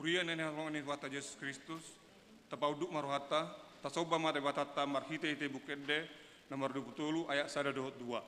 Huria nene halongan wata Yesus Kristus, tapauduk marohata, tasoba mate batata marhite ite bukede, nomor 20 ayat 1-2.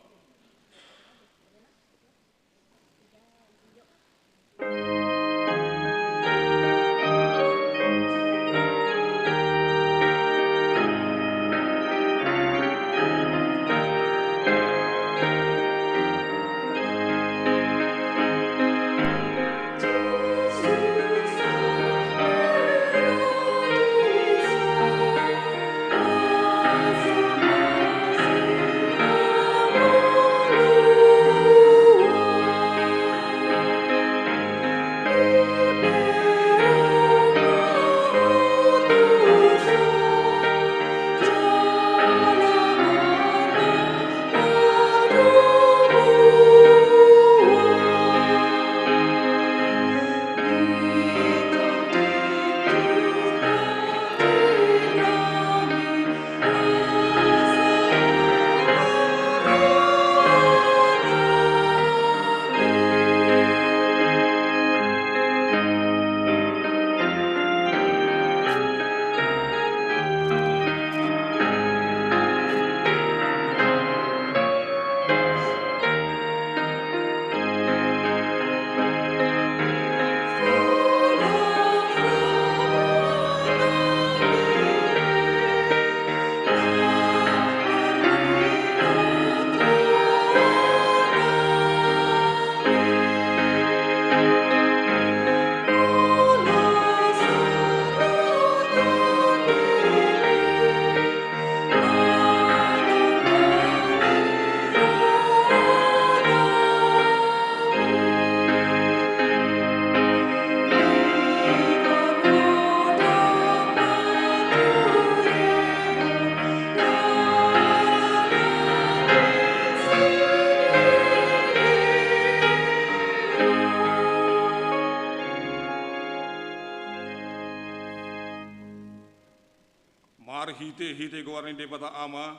Hite guar ni daripada ama,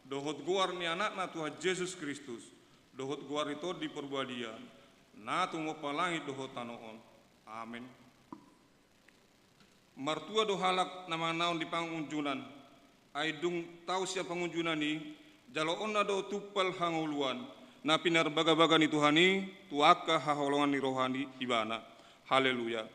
dohot guar ni anak na Tuhan Yesus Kristus, dohot guar itu di perbadian, na tumo palangit dohot tanoon. Amin. Martua dohalak nama naon di pangunjunan, ay dung tahu siapa pangunjunan ni, jaloon na do tupal hanguluan, na pinar baga-baga ni Tuhani, tuaka haholongan ni rohani ibana. Haleluya.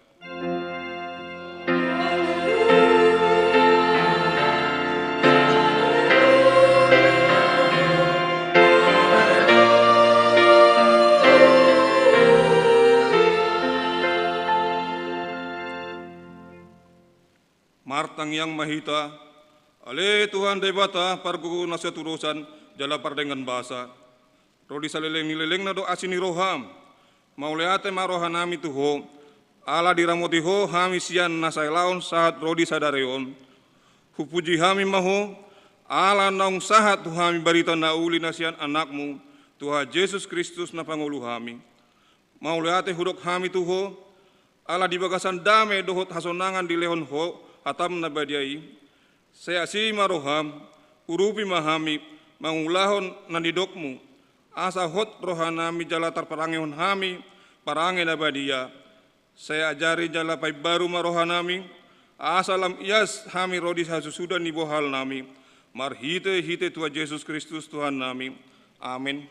Martang yang mahita, ale Tuhan debata pargu nasihat urusan jala pardengan bahasa. Rodi saleleng na do asini roham, mauleate marohanami tuho, ala diramotiho hami sian nasailaon sahat rodi sadareon. Hupuji hami maho, ala naung sahat tuhami barita nauli nasian anakmu, Tuhan Yesus Kristus na pangulu hami. Mauleate huruk hami tuho, ala di bagasan dame dohot hasonangan di lehon ho, atam na badiai, saya si maroham, urupi mahami, mangulahon nanidokmu, asa hot rohanami jala tarparangehon hami, parange na badia, saya ajari jala pai baru marohanami, asalam ias hami rodis hasusudan ni bohal nami, marhite hite Tuhan Yesus Kristus Tuhan nami, amin.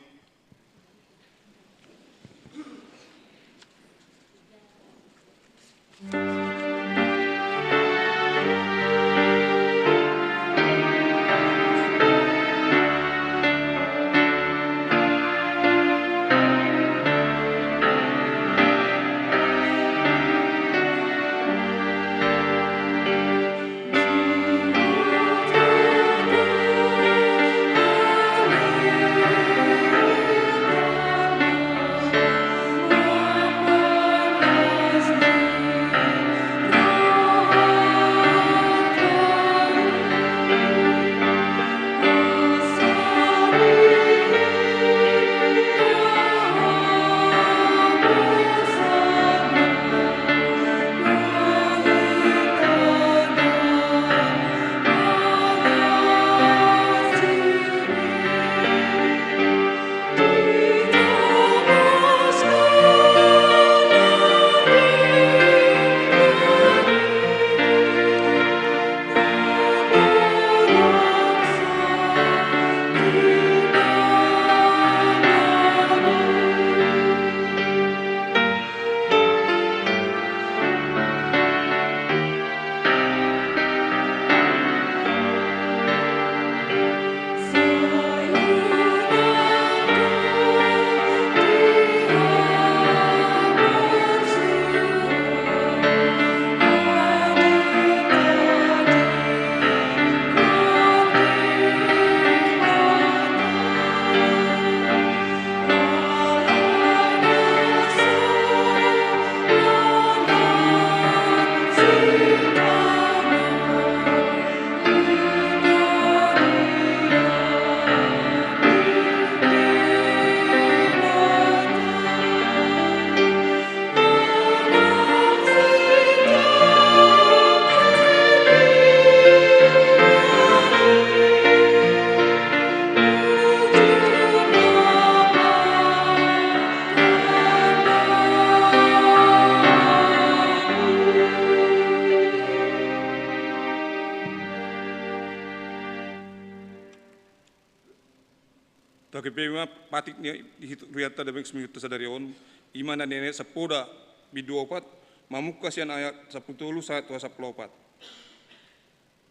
Pepema patik ni riata dabeng semiyut sadarion imana nenek sapoda biduopat mamuka sian ayat 10 1 14.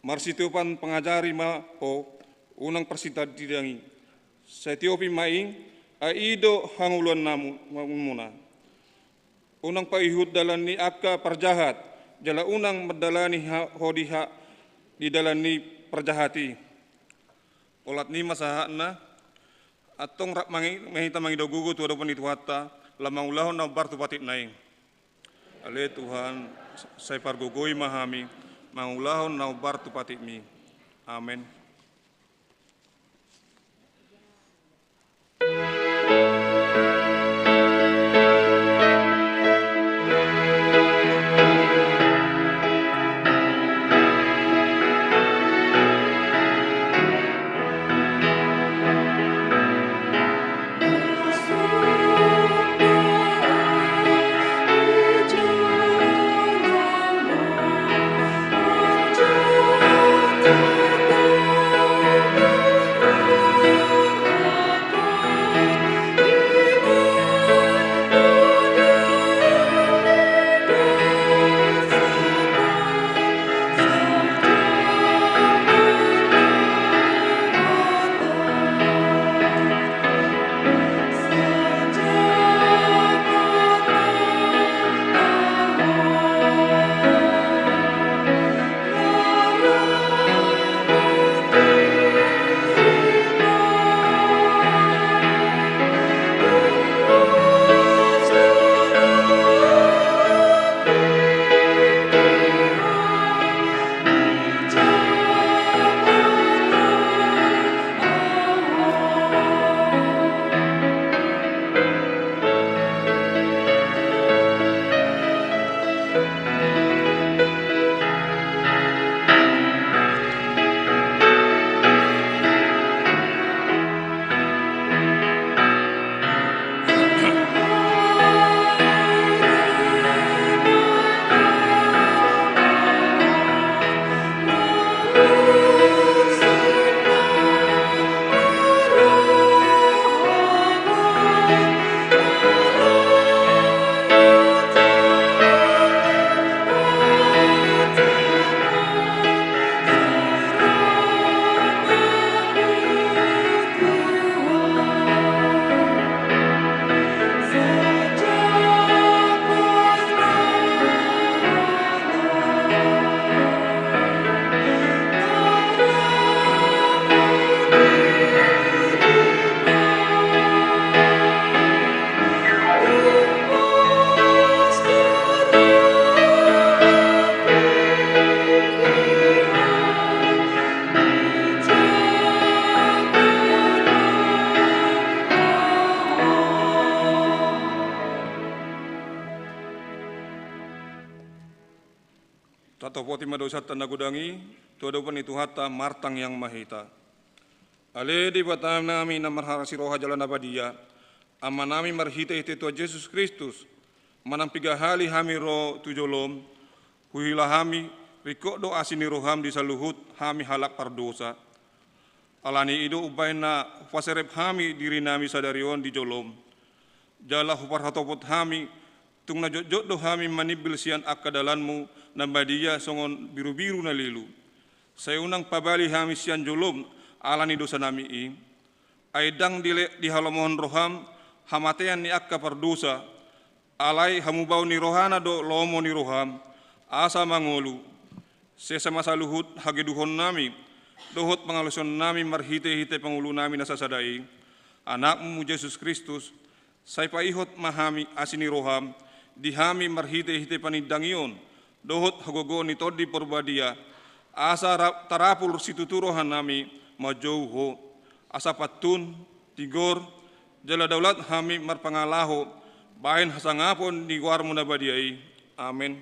Marsitiopan pengajari ma po unang persita didangi. Setiopi maing aido hanguluan namu muna. Unang paihut dalan ni akka perjahat jala unang medalani hodiha di dalan ni perjahati. Olat ni masahana atong rak mangita mangido gugu tu adopan itu hatta lamang ulahon na bartu patit naing. Ale Tuhan saya pargogoi mahami mangulahon na bartu patit mi. Amen. Tatopoti madosat nagudangi, tuadopan itu hatta martang yang mahita. Ale di batam nami namarharasi roha jalan abadia, amma nami marhita itu Tuhan Yesus Kristus, manampiga hali hami ro tujolom, huhila hami riko do asini roham di saluhut hami halak pardosa. Alani ido ubaina faserep hami diri nami sadarion di jolom. Jala hupar hatopot hami, tung na jod do hami manibil sian akadalanmu, nambadia songon biru-biru na lilu. Saya unang pabali hami sian jolom alani dosa nami i. Aidang di halamohon roham hamatean ni akka pardosa. Alai hamubau ni rohana do lomo ni roham. Asa mangolu. Sesa masa luhut hageduhon nami. Dohot pangaluson nami marhite-hite pangulu nami nasasadai. Anakmu Yesus Kristus. Saya paihot mahami asini roham. Dihami marhite-hite panidangion. Dohot hagogo ni todi porbadia, asa tarapul situturohan nami majauho, asa patun, tigor, jala daulat hami marpangalaho, bahin hasangapon di warmu nabadiai. Amin.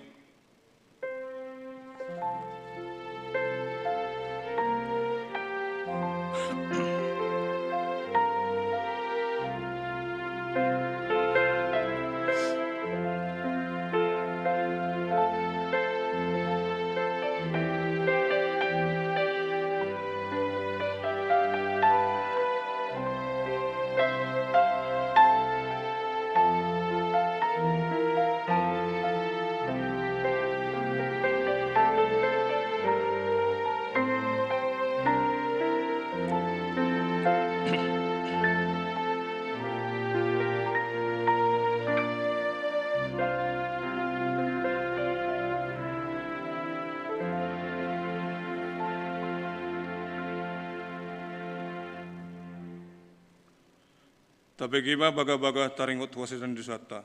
Tapi giba baga-baga taringot wasesan disata.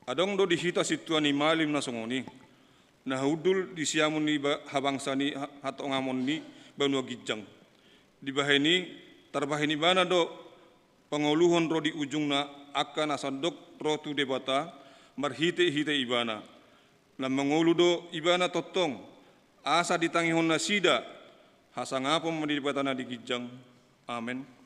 Adong do dihita situan ni malim na songoni. Nahudul di siamun ni habangsa ni hato ngamon ni banua gijang. Di baheni tarbaheni bana do panguluhon ro di ujung na akan asandok ro tu debata marhite-hite ibana. Na mangulu do ibana totong asa ditangihon na sida hasang apom madibata na di gijang. Amen.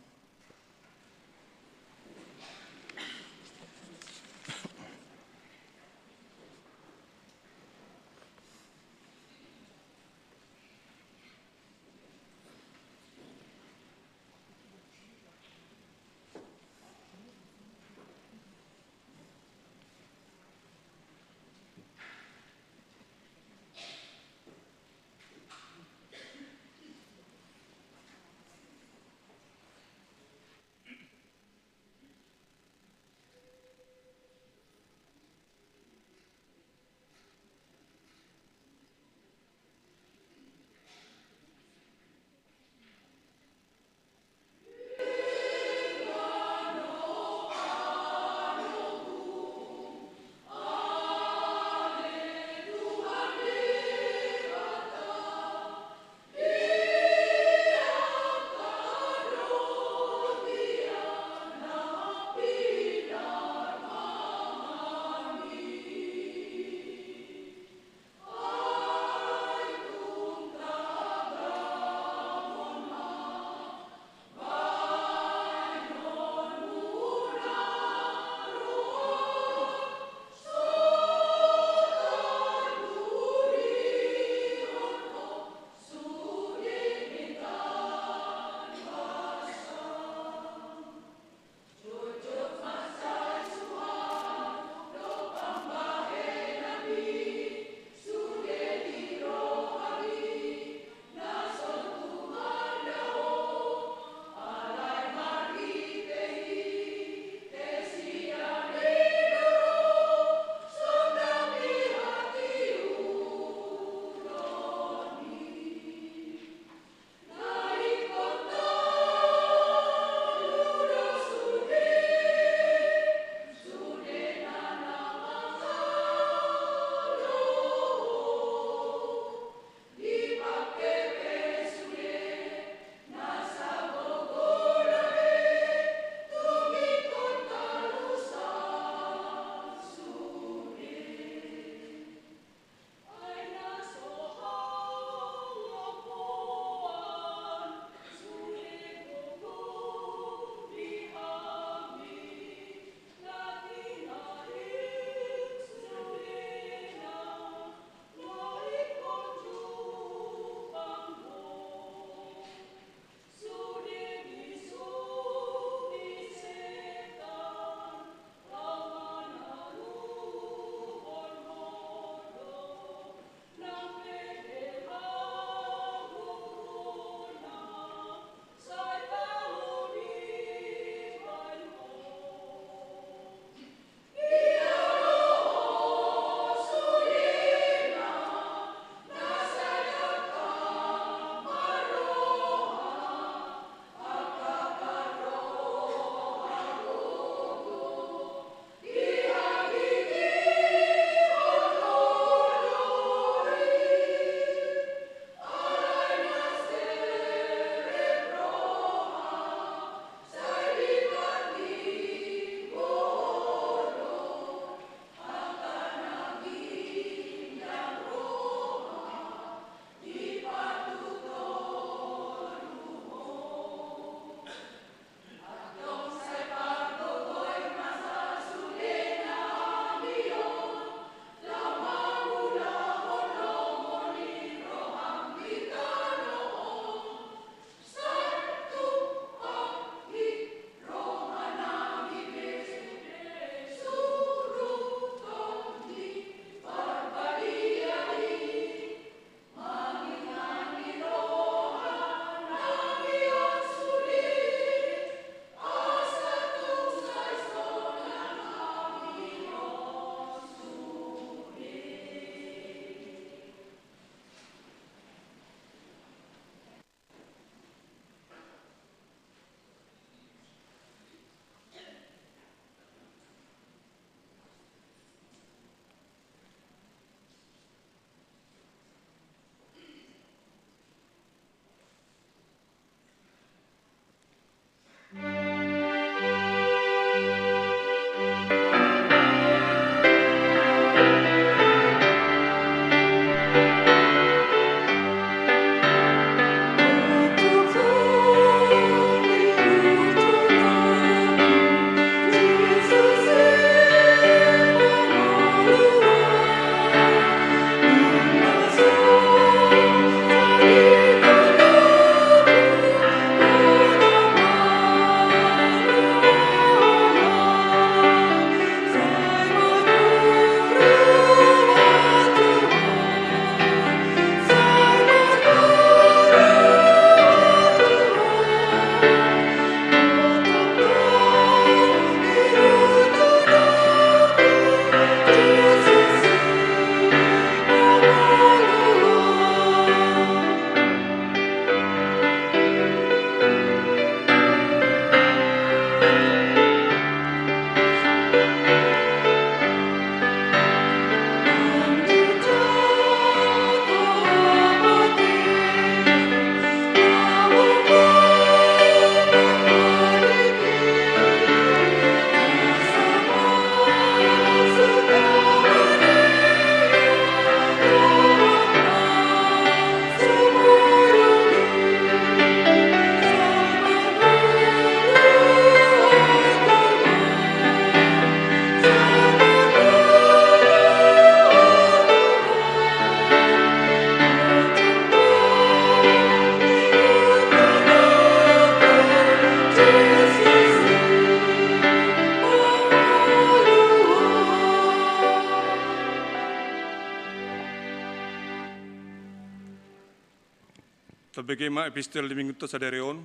Tabegema epistel di minggu sadereon,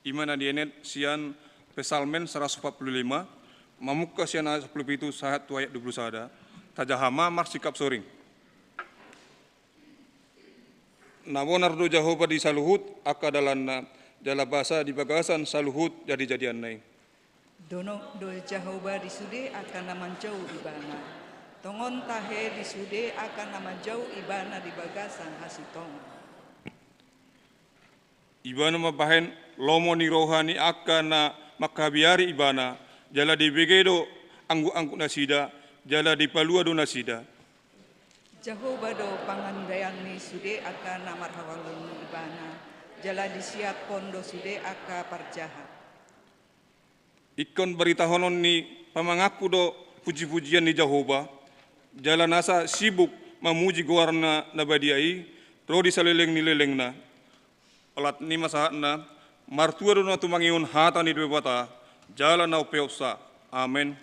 imana dienet sian pesalmen 145, mamuka sian ayat 10 sahat ayat 20 sada, tajahama marsikap soring. Nawonardo Jahoba di saluhut, akadalanna jala basa di bagasan saluhut jadi-jadian nai. Dono do Jahoba di sude akan nama jauh ibana. Tongon tahe di sude akan nama jauh ibana di bagasan hasitong. Ibana mabahen lomo ni rohani akan na makabiari ibana, jala di begedo anggu-anggu nasida, jala di palua do nasida. Jahoba do pangandayan ni sude akan nama hawalun ibana. Jala disiap kondo sude aka parjahat. Ikon beritahonon ni pamangaku do puji-pujian ni Jahoba, jala nasa sibuk mamuji goarna nabadiai, rodi saleleng ni leleng na. Alat ni masahat na, martua do na tumangiun hata ni dwebata, jala na upeosa. Amen.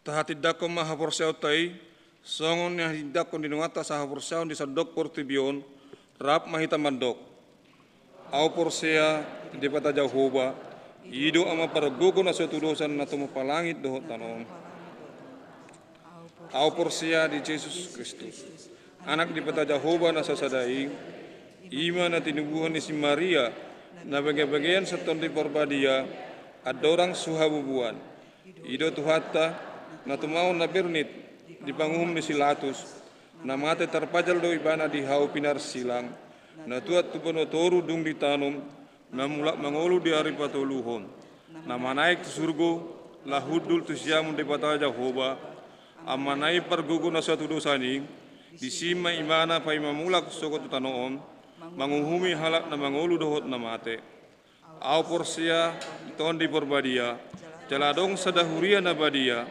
Tahatidako mahaporsiaw tay, songon yang hidako dinuata sa haporsiaw di sadok portibion, rap mahita mandok. Au porsia di pata Jehovah, ido ama paragugo na sa tudusan na tumapalangit dohot tanom. Au porsia di Jesus Kristus, anak di pata Jehovah na sasadaing, ima na tinubuhan ni si Maria, na bagian sa tondi porbadia, adorang suhabubuan. Ido tuhata, na tumaw na bernit, di panguhum ni Silatus, na mate terpajal do ibana di hau pinar silang, na tuat tupano toru dung ditanom, na mulak mangolu di hari patuluhon, na manaik tu surgo, lahudul tu siamun di patah Jehovah, amanai pergugu na satu dosani, di sima imana pa imamulak sokot tanoon, manguhumi halak na mangolu dohot na mate. Au porsia ton di porbadia, jaladong sadahuria na badia,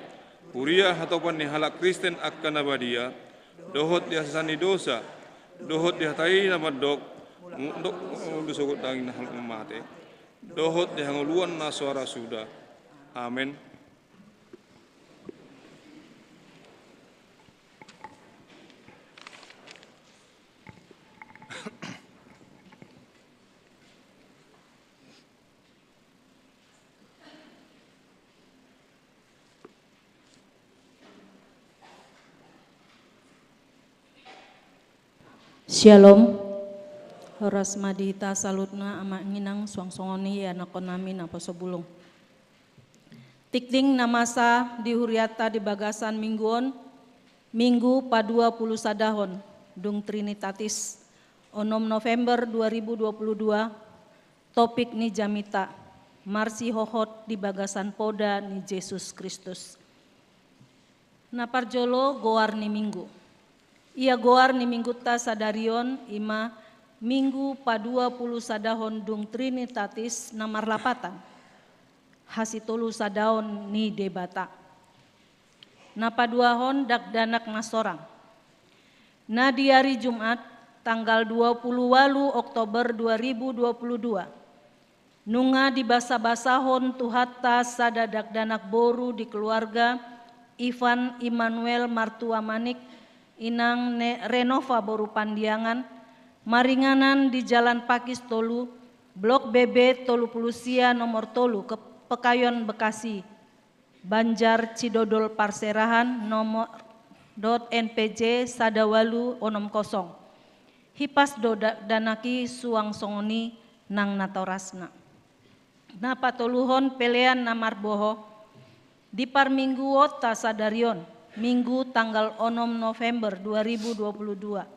huria hatopan ni halak Kristen akan na badia, dohot di hasani dosa, dohot di hatai na madok, untuk dusukut dangin na halak mate, dohot di hanguluan na suara sudah. Amin. Shalom. Horas madita salutna ama nginang suang-songoni ya nakonami napa sobulung. Tikting namasa di huriata di bagasan mingguon, minggu pa 20 sadahon, dung Trinitatis, 6 November 2022, topik ni jamita, marsi hohot di bagasan poda ni Yesus Kristus. Naparjolo goar ni minggu. Ia goar ni minggu ta sadarion ima minggu pa 20 sadahon dung Trinitatis namar lapatan. Hasitolu sadaon ni debata. Napa duahon dak danak nasorang. Na di hari Jumat tanggal 28 Oktober 2022. Nunga di basa-basahon tuhatta sadadak danak boru di keluarga Ivan Immanuel Martua Manik inang Renova boru pandiangan, maringanan di Jalan Pakis Tolu, Blok BB Tolu Pulusia nomor Tolu, Pekayon Bekasi, Banjar Cidodol Parserahan nomor .npj Sadawalu onom kosong. Hipas do danaki suang songoni nang natorasna. Na patoluhon pelean namar boho di parminggu wota sadarion. Minggu tanggal 6 November 2022.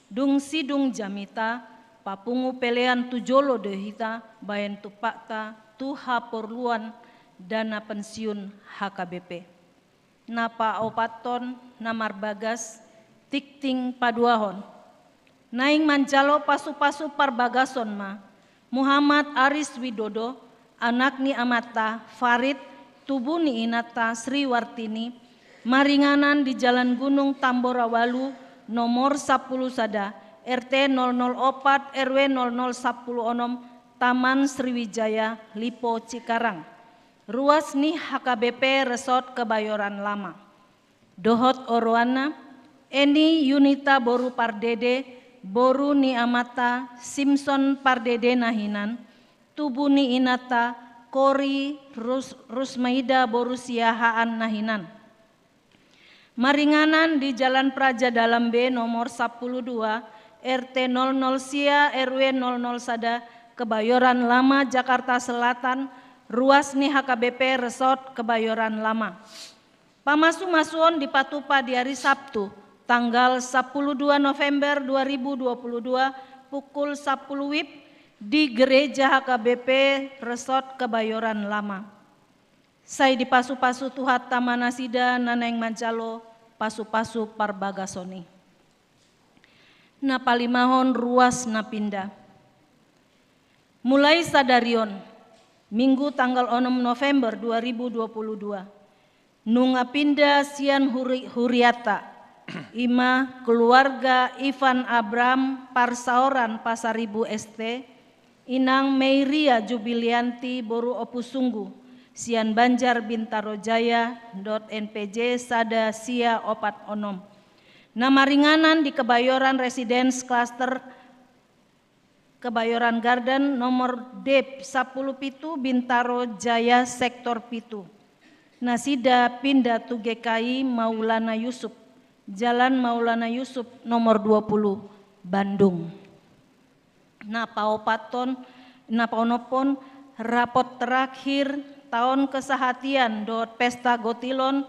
Dung sidung jamita, papungu pelean tujolo dehita, bayan tupakta, tuha porluan, dana pensiun HKBP. Napa opaton, namar bagas, tikting paduahon. Naing manjalo pasu-pasu parbagason ma, Muhammad Aris Widodo, anak ni amata, Farid, tubuh ni inata, Sri Wartini, maringanan di Jalan Gunung Tamborawalu nomor 10 sada RT 004 RW 0010 Taman Sriwijaya Lipo Cikarang. Ruas nih HKBP Resort Kebayoran Lama. Dohot Orwana Eni Yunita Boru Pardede Boru ni amata Simpson Pardede nahinan tubuh ni inata Kori Rusmaida Boru Siahaan nahinan. Maringanan di Jalan Praja Dalam B nomor 12 RT 00 Sia RW 00 Sada Kebayoran Lama Jakarta Selatan, ruas nih HKBP Resort Kebayoran Lama. Pamasu-masuon di Patupa di hari Sabtu tanggal 12 November 2022 pukul 10 WIB di Gereja HKBP Resort Kebayoran Lama. Saya di pasu-pasu tuhat tamanasida naneng mancalo pasu-pasu parbagasoni. Na palimahon ruas na pindah. Mulai sadarion minggu tanggal 6 November 2022. Nunga pindah sian huriata ima keluarga Ivan Abram Parsaoran Pasaribu ST inang Meiria Jubilianti Boru Opusunggu Sian Banjar Bintaro Jaya .npj sada sia opat onom. Nama ringanan di Kebayoran Residence Cluster Kebayoran Garden nomor D 10 Pitu Bintaro Jaya Sektor Pitu. Nasida pindah tu GKI Maulana Yusuf, Jalan Maulana Yusuf nomor 20 Bandung. Napa onopon rapot terakhir tahun kesehatian pesta Gotilon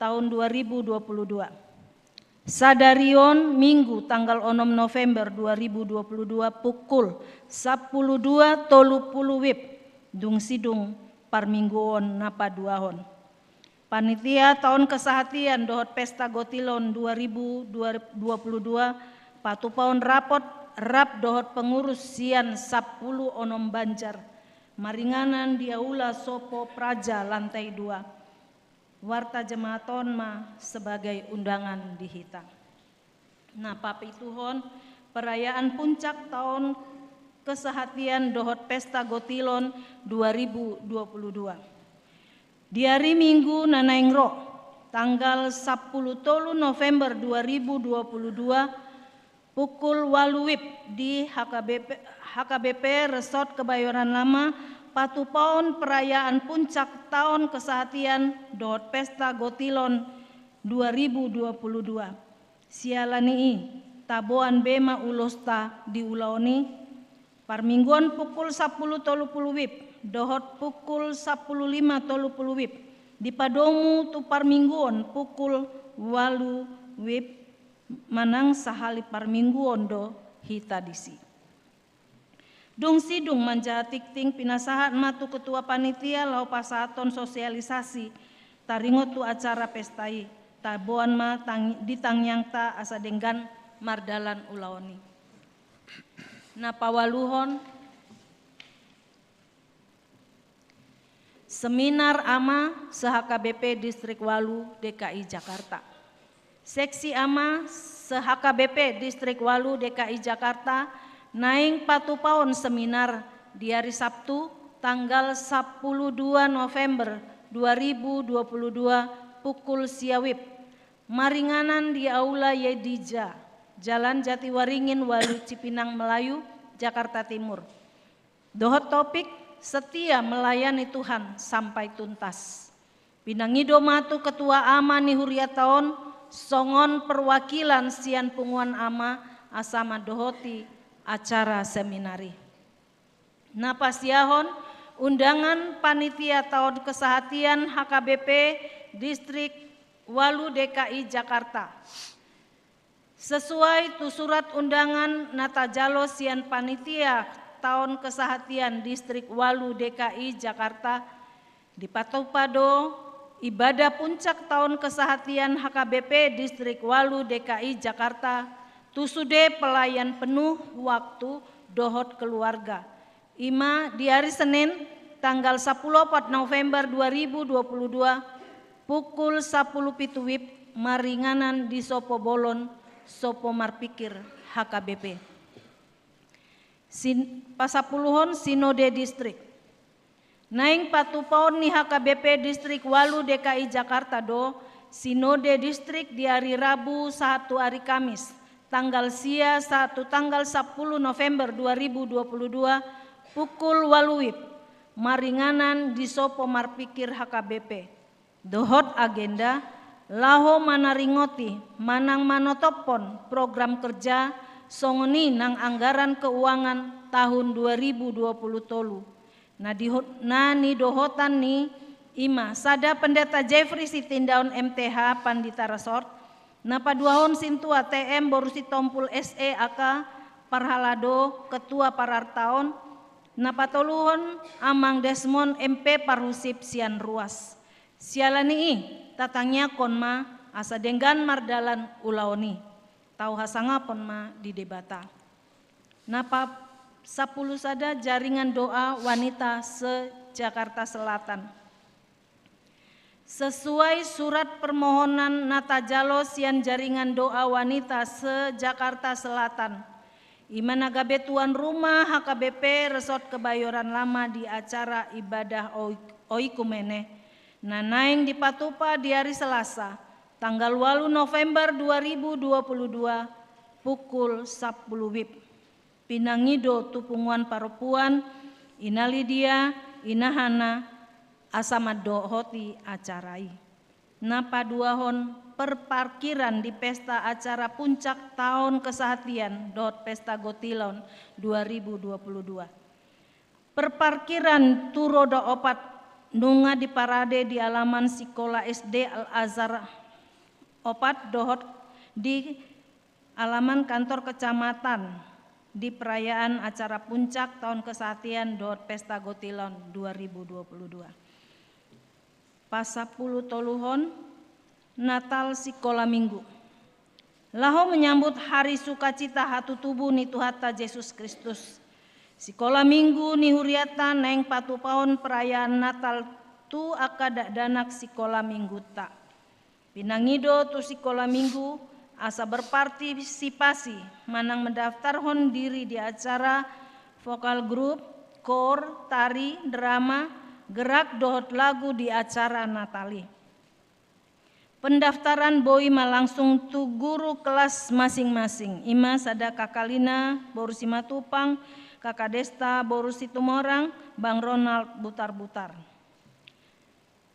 tahun 2022. Sadarion Minggu tanggal 6 November 2022 pukul 12.30 WIB dung sidung parmingguon napa duahon. Panitia tahun kesehatian pesta Gotilon 2022 patupaon rapot rap pengurus sian 10 onom Banjar. Maringanan di aula Sopo Praja lantai 2. Warta jematon sebagai undangan dihitang. Nah, papituhon perayaan puncak tahun kesehatian pesta Gotilon 2022. Di hari Minggu Nanaingro tanggal 10 November 2022 pukul 8 WIB di HKBP Resort Kebayoran Lama patupaon perayaan puncak tahun kesehatian pesta Gotilon 2022. Sialani taboan bema ulosta di ulaoni parmingguan pukul 10.30 WIB pukul 15.30 WIB di Padomu tu parmingguan pukul 8 WIB manang sahali parmingguan hita disi. Dung sidung manjatik ting pinasahan matu ketua panitia lau pasaton sosialisasi taringot tu acara pestai taboan ditangyang ta asa denggan mardalan ulaoni. Na pawaluhon seminar AMA se-HKBP Distrik Walu DKI Jakarta. Seksi AMA se-HKBP Distrik Walu DKI Jakarta naing patupaon seminar di hari Sabtu tanggal 12 November 2022 pukul siawib maringanan di Aula Yedija Jalan Jatiwaringin Walu Cipinang Melayu Jakarta Timur. Dohot topik setia melayani Tuhan sampai tuntas. Pinangido matu ketua AMA nihuriataon songon perwakilan sian punguan AMA asama dohoti acara seminari. Napasiahon undangan panitia tahun kesehatian HKBP Distrik Walu DKI Jakarta. Sesuai tu surat undangan natajalo sian panitia tahun kesehatian Distrik Walu DKI Jakarta di Patupado ibadah puncak tahun kesehatian HKBP Distrik Walu DKI Jakarta tusude pelayan penuh waktu dohot keluarga. Ima di hari Senin tanggal 10 November 2022 pukul 10 pitu WIB maringanan di Sopo Bolon Sopo Marpikir HKBP. Pasapuluhon Sinode Distrik. Naing patupaon ni HKBP Distrik Walu DKI Jakarta Sinode Distrik di hari Rabu 1 hari Kamis tanggal 10 November 2022 pukul 8 WIB maringanan di Sopo Marpikir HKBP. Dohot agenda laho manaringoti manang manotopon program kerja songoni nang anggaran keuangan tahun 2020 tolu. Nah ni dohotan ni ima sada pendeta Jeffrey Sitindaun MTH Pandita Resort. Napa duahon sintua TM Borusi Tompul SE AK Parhalado Ketua Parartaon. Napa toluhon Amang Desmond MP Parhusip Sian Ruas. Sialani tatangnya konma asa denggan mardalan ulaoni. Tau hasangapon di debata. Napa 10 sada jaringan doa wanita se-Jakarta Selatan. Sesuai surat permohonan natajalo sian jaringan doa wanita se-Jakarta Selatan. Imanagabe tuan rumah HKBP Resort Kebayoran Lama di acara ibadah oikumene. Nanaing di Patupa di hari Selasa, tanggal 8 November 2022, pukul 10 WIB. Pinangido tupunguan parupuan, Ina Lydia, Ina Hana, asamado hoti acarai. Napa duahon perparkiran di pesta acara puncak tahun kesehatian dot pesta Gotilon 2022. Perparkiran turoda opat nunga di parade di alaman Sekolah SD Al Azhar opat dohot di alaman kantor kecamatan di perayaan acara puncak tahun kesehatian dot pesta Gotilon 2022. Pasapuluh toluhon Natal Sekolah Minggu. Laho menyambut hari sukacita hatu tubuh ni Tuhata Yesus Kristus. Sekolah Minggu ni huriata neng patupaon perayaan Natal tu akada danak sekolah Minggu tak. Pinangido tu sekolah Minggu asa berpartisipasi manang mendaftarhon diri di acara vokal grup, kor, tari, drama, gerak dohot lagu di acara Natali. Pendaftaran boi langsung tu guru kelas masing-masing. Ima sada Kakalina, Boru Simatupang, Kakak Desta, Boru Situmorang, Bang Ronald Butar-Butar.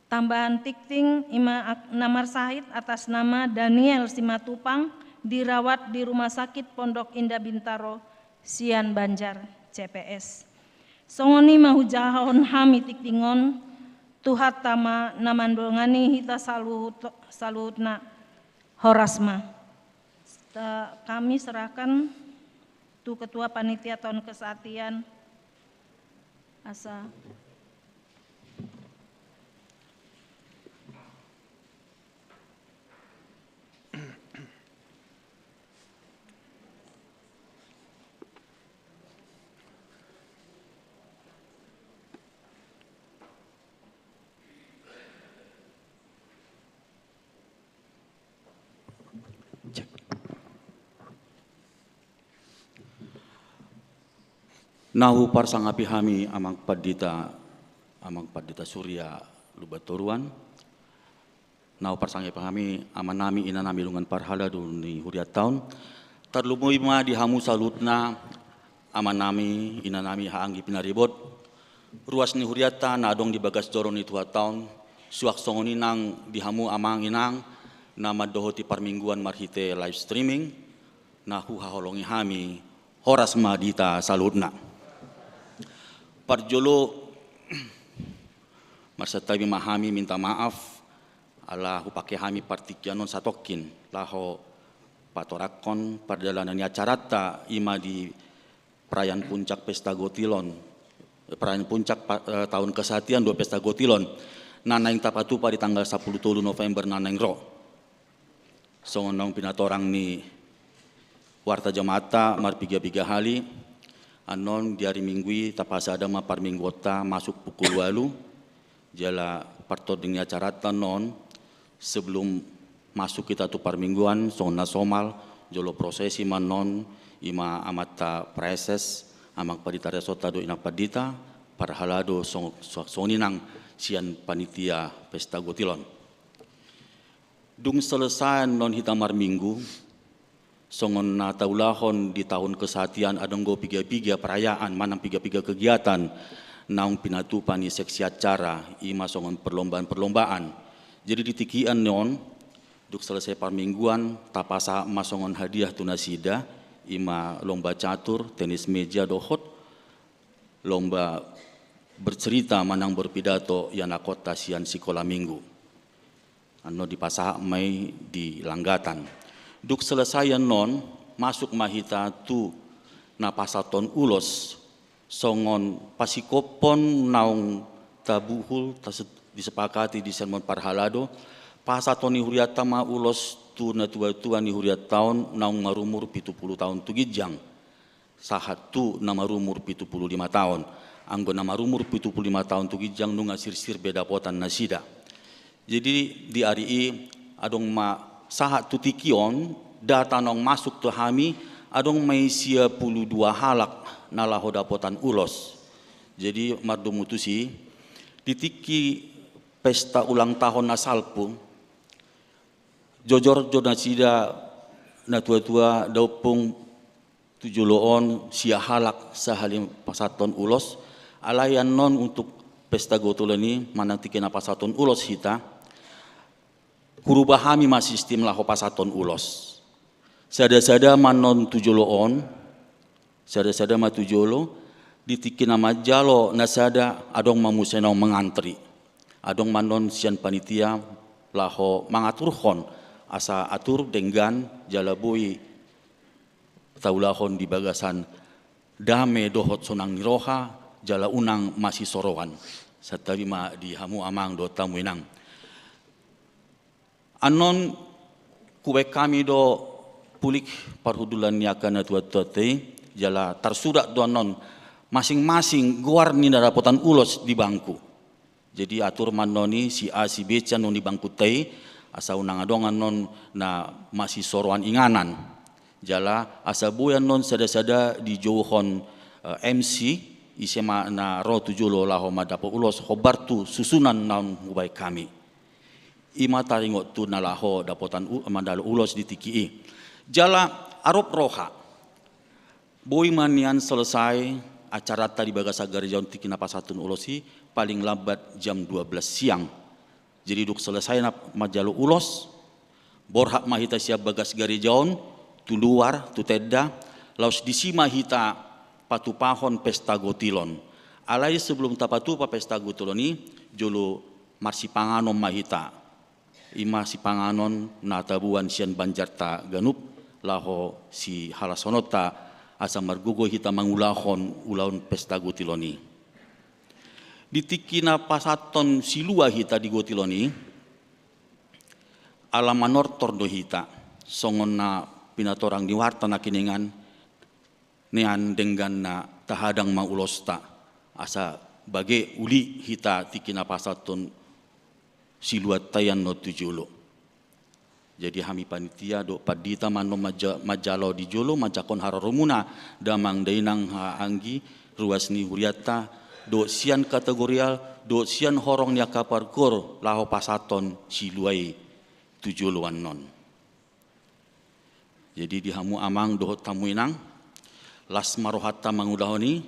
Tambahan tikting Ima Namar Sahid atas nama Daniel Simatupang dirawat di Rumah Sakit Pondok Indah Bintaro, Sian Banjar, CPS. Songoni mahujahon hami tiktingon Tuhat tama namandongani hita saluhutna horasma. Kami serahkan tu Ketua Panitia Tahun Kesehatian asa Nahu parsangapi hami amang padita Surya Lubatoruan. Nahu parsangapi hami amanami inanami lungan parhala ni huriat taun. Terlumui ma dihamu salutna amanami inanami haanggi pinaribot. Ruas ni huriata nadong di bagas doron ni tuha taun. Suak songoni nang dihamu amang inang nama dohoti parmingguan marhite live streaming. Nahu haholongi hami horas madita salutna. Parjolo masa tabi mahami minta maaf ala hupake hami partikianon satokin laho patorakon perjalanan acarata ima di perayaan puncak pesta Gotilon perayaan puncak tahun kesehatian dua pesta Gotilon nanaing tapatupa di tanggal 10 November nanaing ro songonong pinatorang ni warta jamata marpiga-piga hali anon di hari Minggu tapasa ma parminggota masuk pukul 8 jala parto dengan acara non sebelum masuk kita tu parmingguan sona somal jolo prosesi manon ima amata preses amak padita resota do inak padita parhalado soninang sian panitia pesta Gotilon dung selesai non hitamar minggu songon na taulahon di tahun kesehatian adonggo piga-piga perayaan manang piga-piga kegiatan naung pinatupan ni seksi acara ima songon perlombaan jadi ditikian non duk selesai parmingguan tapasa masongon hadiah tunasida ima lomba catur tenis meja dohot lomba bercerita manang berpidato yana kota sian sekolah minggu ano di pasah mai di Langgatan. Duk selesai non masuk mahita tu na pasaton ulos songon pasikopon naung tabuhul disepakati di sermon parhalado pasaton ni huriata ma ulos tu na tua-tua ni huriat tahun naung marumur 70 tahun tu gijang sahat tu na marumur 75 tahun anggo na marumur 75 tahun tu gijang nunga sir-sir beda potan nasida jadi di hari ini adong ma sahat tu tikion data nong masuk tu hami adong may 22 halak nalaho dapotan ulos jadi mardo mutusi ditiki pesta ulang tahun asalpu, jojor jonasida na tua-tua daupung tujuloon sia halak sahalim pasaton ulos, alayan non untuk pesta gotulani manang tiki na pasaton ulos hita, kurubahami ma sistem laho pasaton ulos. Sada-sada manon tujuloon, sada-sada ma tujolo, ditiki nama jalo nasada adong mamusenong mengantri. Adong manon sian panitia laho mangaturhon asa atur denggan jalabui taulahon di bagasan dame dohot sonang niroha jala unang masih sorowan satarima di hamu amang do tamuinang. Anon kue kami do pulik parhudulan niakan tua-tuate jala tersurat do anon masing-masing guar ni darapotan ulos di bangku. Jadi atur manoni si A si B can non di bangku tei asa unang adongan non na masih soroan inganan. Jala asa buyan non sada-sada di jauhon MC isema na ro tujulo laho madapo ulos hobartu susunan naon hubay kami. Ima taringot tu na laho dapotan mandalo ulos di tiki. Jala arop roha. Boy manian selesai acara tadi bagasa garijaun tiki na pasatun ulosi paling lambat jam 12 siang. Jadi duk selesai na majalo ulos, borhak mahita siap bagas garijaun, tu luar, tu tedda, laus disima hita patupahon pesta gotilon. Alai sebelum tapatu pa pesta gotilon ni, jolo marsipanganon mahita. Ima si panganon na tabuan sian Banjarta ganup, laho si halasonota asa margugo hita mangulahon ulaun pesta gotiloni. Ditiki na pasaton silua hita di gotiloni, alamanor tordo hita, songon na pinatorang di warta na kiningan, nean denggan na tahadang maulosta, asa bage uli hita tiki na pasaton silua tayan no tujulo. Jadi hami panitia do padita mano majalo di jolo majakon hararumuna damang dainang haanggi ruas ni huriata do sian kategorial do sian horong nia kaparkur laho pasaton siluai tujuluan non. Jadi di hamu amang dohot tamuinang las marohata mangudahoni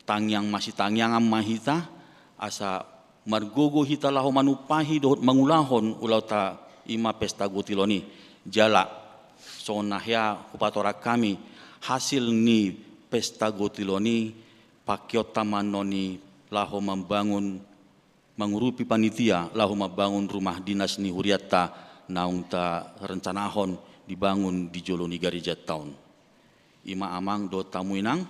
tangyang masih tangyang mahita asa margogo hita laho manupahi dohot mangulahon ulau ta ima pesta gotiloni jala so nahya kupatorak kami hasil ni pesta gotiloni pakiota manoni laho membangun mengurupi panitia laho membangun rumah dinas ni huriata naung ta rencanahon dibangun di jolo ni garijat tahun. Ima amang do tamuinang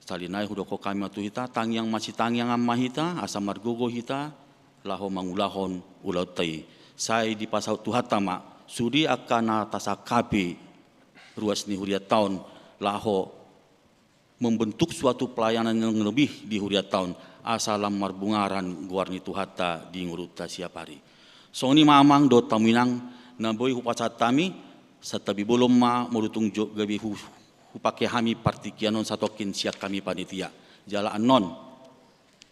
salinai hudoko kami atu hita tangyang masih tangyang amma hita asa margogo hita laho mangulahon ulau tai. Sai di pasau tuhatama sudi akana tasakapi ruas ni huriat tahun laho membentuk suatu pelayanan yang lebih di huriat tahun asalam marbungaran guarni tuhata di nguruta siap hari. So ni mamang do taminang na boy hupasat tami satabi bolom ma murutung jo gabi hupake hami partikianon satokin siak kami panitia. Jala anon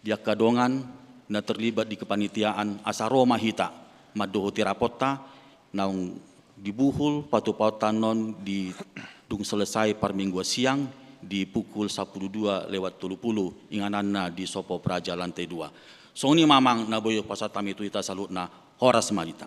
dia kadongan na terlibat di kepanitiaan asaroma hita madoho tirapota naung dibuhul patupautan non di dung selesai par minggu siang di pukul 12:30 ingananna di Sopo Praja lantai 2. So ni mamang naboyo pasatam itu ita salutna horas malita.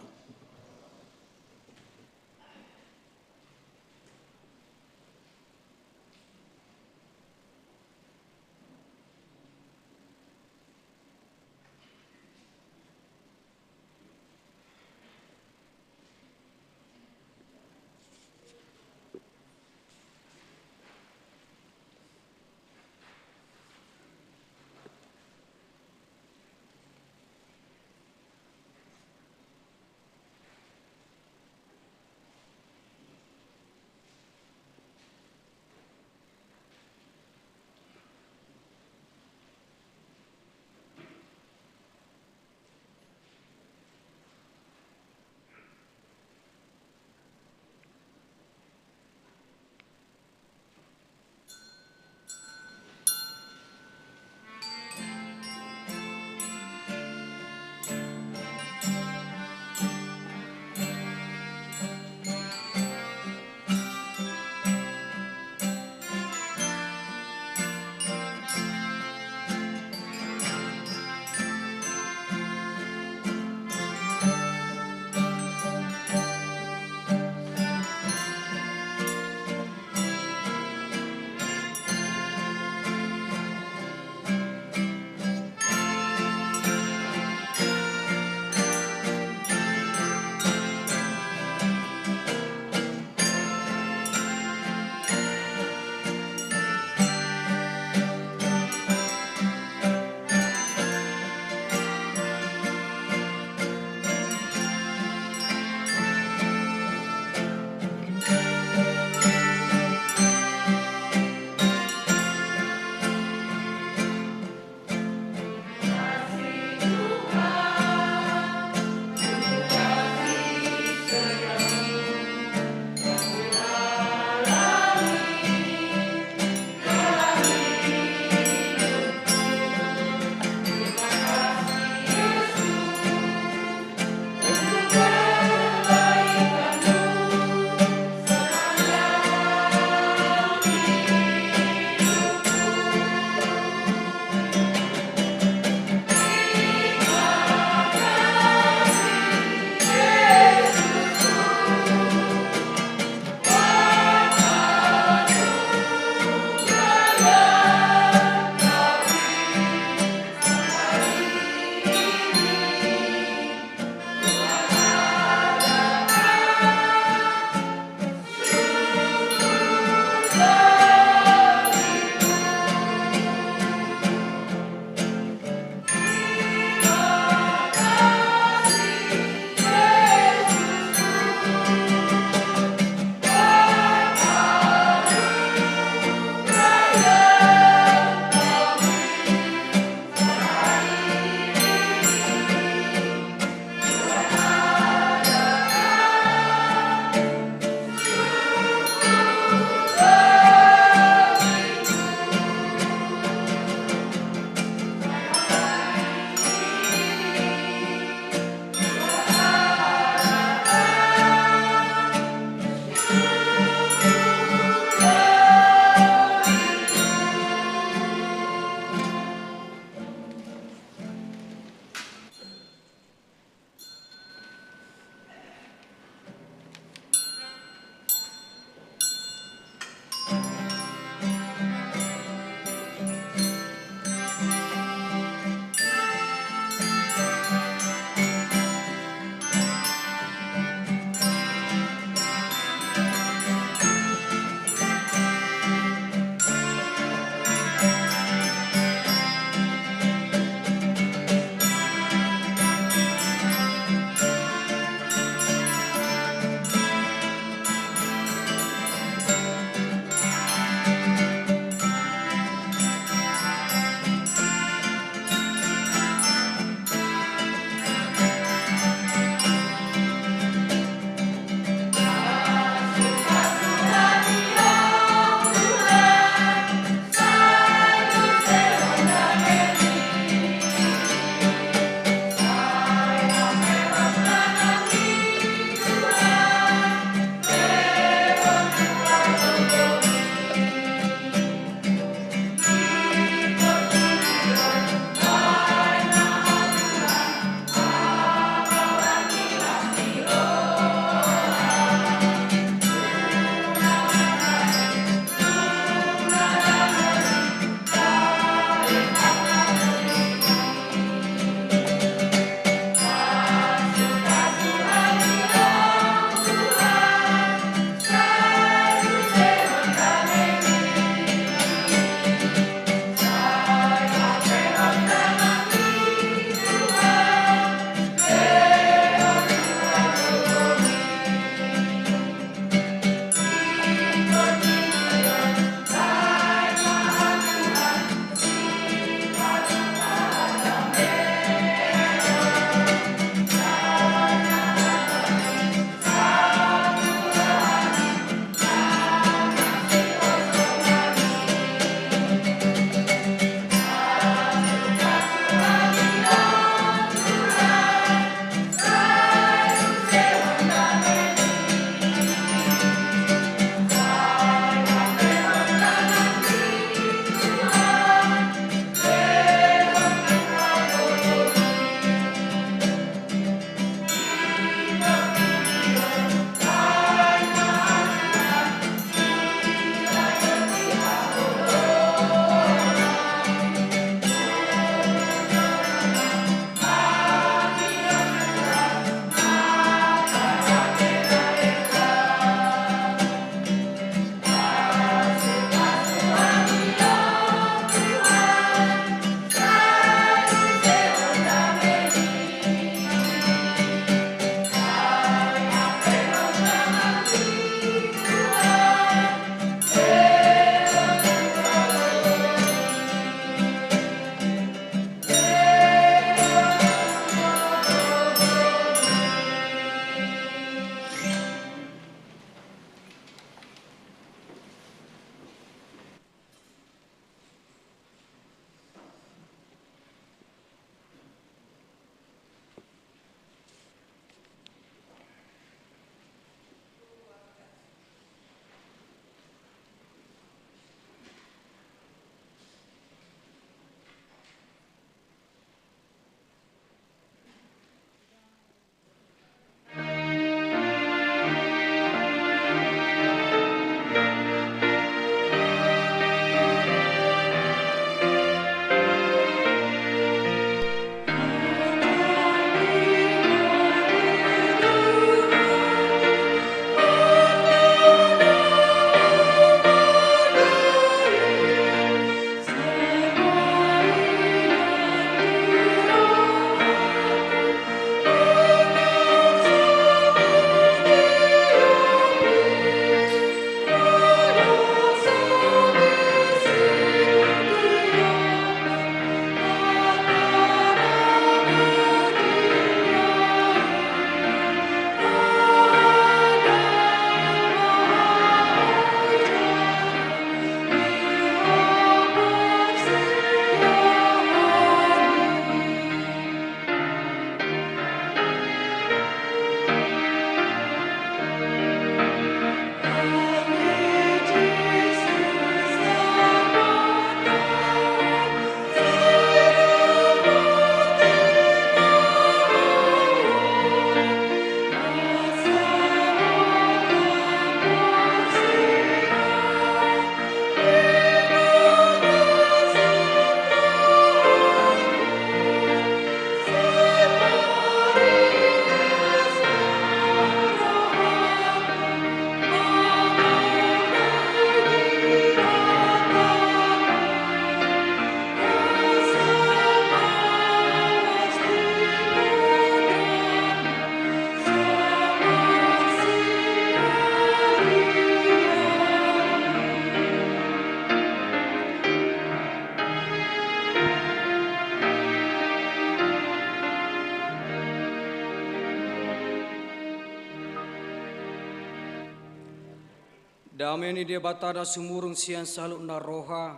Damai ni dia batada sumurung sian saluk na roha.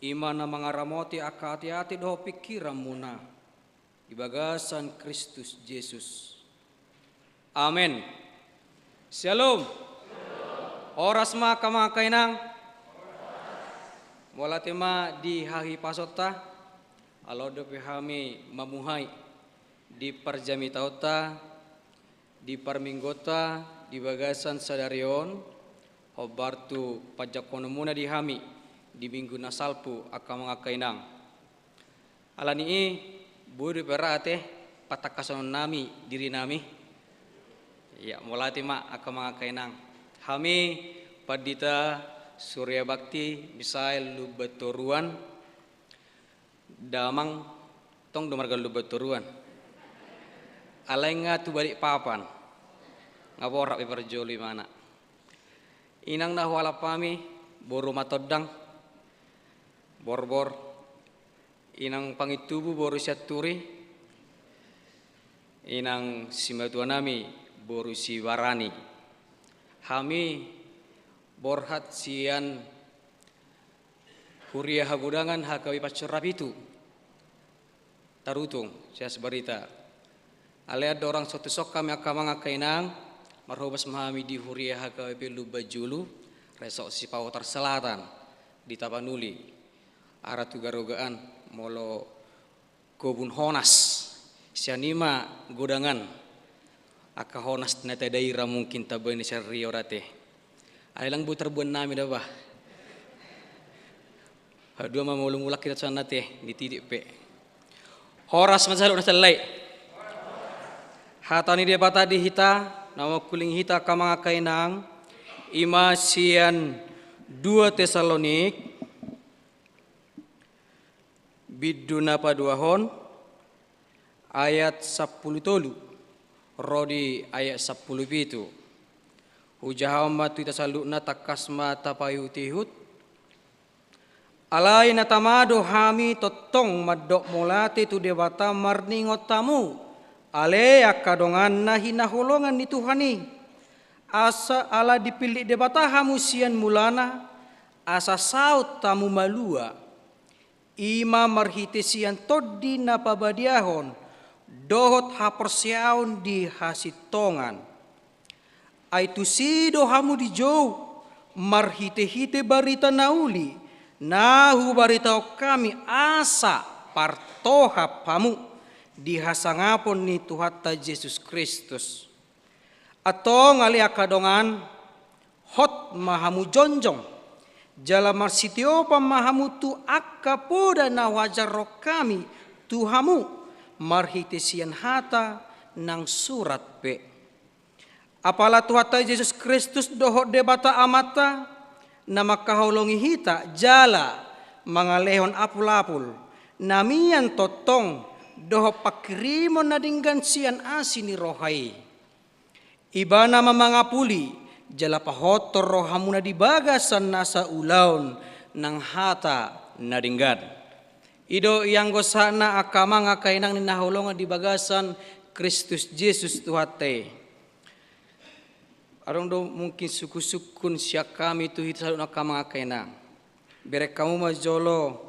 Imana mangaramoti aka hati-hati doh pikiran muna. Di bagasan Kristus Yesus. Amin. Shalom. Oras ma kamakainang. Mola tema di hahi pasota. Alo dope hami mamuhai. Di parjami tauta. Di parminggota. Di bagasan sadarion. Hobartu pajakono muna di hami. Di minggu nasalpu aka mangakainang. Alani buru perate patakason nami diri nami. Ya mulai tema aka mangakainang. Hami padita Surya Bakti Misail Lubatoruan damang tong domarga Lubatoruan. Alenga tu balik papan. Ngaborak perjoli mana. Inang nahwala pami boru matodang borbor inang pangitubu boru syaturi inang simatuanami boru siwarani. Hami borhat sian huria hagudangan hakawi pacorap itu tarutung saya seberita aliad orang suatu sok kami akan mengakainang marhobas mahami di huria hakawi lubajulu resok si Pautar Selatan di Tapanuli arah tugarogaan molo kobun honas sianima gudangan aka honas nete daira mungkin tabani syari orate ailang butar buan nami dah bah dua mamulung ulak kita sana teh ditidik pe horas masalah udah selai hatani dia bata di hita nama kuling hita kamang kainang imasian 2 Tesalonik biduna paduahon ayat 10 Rodi ayat 10 itu. Hujahama tu tasalukna takasma tapayutihut. Alai natamado hami totong madok molate tu debata marningot tamu. Ale akadongan nahi naholongan ni Tuhani. Asa ala dipilih debata hamusian mulana. Asa saut tamu malua. Ima marhitesian todi napabadiahon. Dohot hapersiaun di hasitongan. Aitu si dohamu di jauh. Marhite-hite barita nauli. Nahu barita kami asa partoha pamu. Di hasangapon ni Tuhata Yesus Kristus. Atau ngali akadongan. Hot mahamu jonjong. Jala marsitio pamahamu tu akapoda na wajar roh kami. Tuhamu. Marhitesian hata nang surat pe. Apala Tuhata Yesus Kristus dohot debata amata nama kaholongi hita jala mangalehon apul-apul namian totong dohot pakrimon nadinggan sian asini rohai. Ibana mamangapuli jala pahotor rohamuna dibagasan nasa ulaun nang hata nadinggan. Ido yang gosana akama ngakainang ni naholongan di bagasan Kristus Yesus Tuhate. Arong do mungkin suku-sukun siak kami tu hita salun akama ngakainang. Berek kamu majolo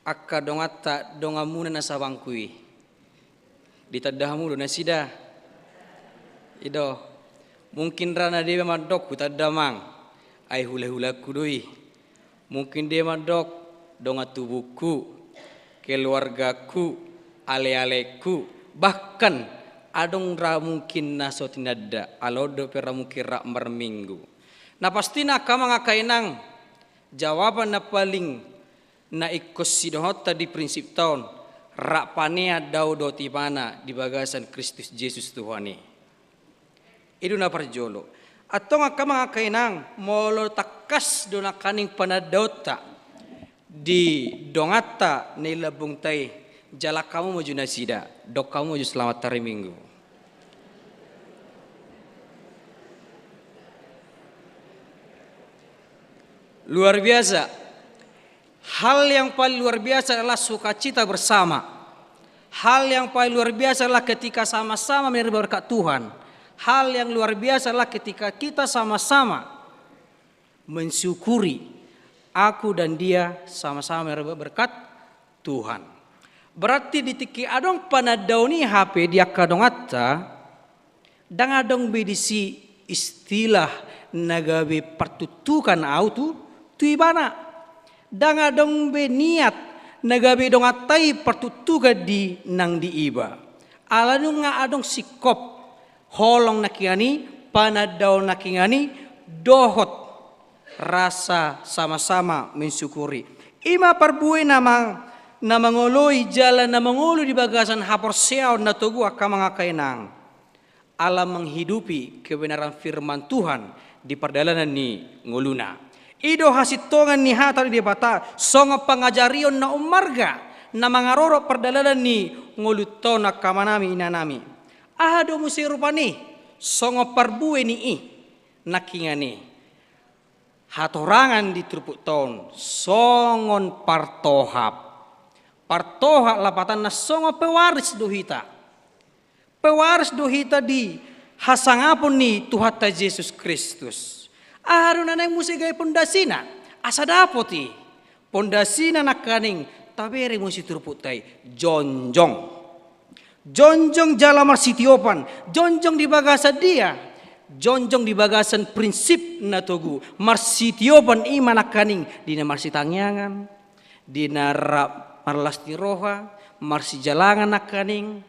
akka dongata dongamuna nasabangkui. Ditadahamu do nasida. Ido mungkin rana dia madok kutadamang. Ai hula-hula kudui. Mungkin dia madok dongatubuku. Keluargaku, ale-aleku, bahkan adong ra mungkin naso tinada, alodo pera mungkin ra merminggu. Na pasti na kama ngakainang jawaban na paling na ikos sidohot tadi prinsip tahun ra panea daudo tipana di bagasan Kristus Yesus Tuhani. Itu na parjolo. Atau ngakama ngakainang molo takas do na kaning panadota. Di dongata ni labung tai jala kamu maju nasida dok kamu maju selamat hari minggu. Luar biasa. Hal yang paling luar biasa adalah sukacita bersama. Hal yang paling luar biasa adalah ketika sama-sama menerima berkat Tuhan. Hal yang luar biasa adalah ketika kita sama-sama mensyukuri aku dan dia sama-sama berkat Tuhan. Berarti di tiki adong panadaw ni HP dia kadong atta dang adong bedisi istilah nagabe pertutukan autu tu ibana. Dang adong be niat nagabe dong atai pertutukan di nang di iba. Alanu nga adong sikop holong nakiani panadaw nakingani dohot rasa sama-sama mensyukuri. Ima perbuai na mangoloy jalan na mangolo di bagasan hapor siaw na tugu aka mga kainang. Alam menghidupi kebenaran firman Tuhan di perdalanan ni ngoluna. Ido hasitongan ni hatar di bata songa pangajarion na umarga na mangaroro perdalanan ni ngoluto na kamanami inanami. Ahado musi rupani songa parbuwe ni nakingani. Hatorangan di trupuk ton songon partohap. Partohap lapatan na songo pewaris dohita. Pewaris dohita di hasangapon ni Tuhan Yesus Kristus. Aharon na musi gay pondasina. Asa dapoti. Pondasina nakaning tabere musi trupuk tay. Jonjong. Jonjong jala marsitiopan. Jonjong di bagasa dia. Jonjong di bagasan prinsip na togu. Marsitiopan iman nakaning. Dina marsitangyangan. Dina marlasti roha. Marsijalangan nakaning.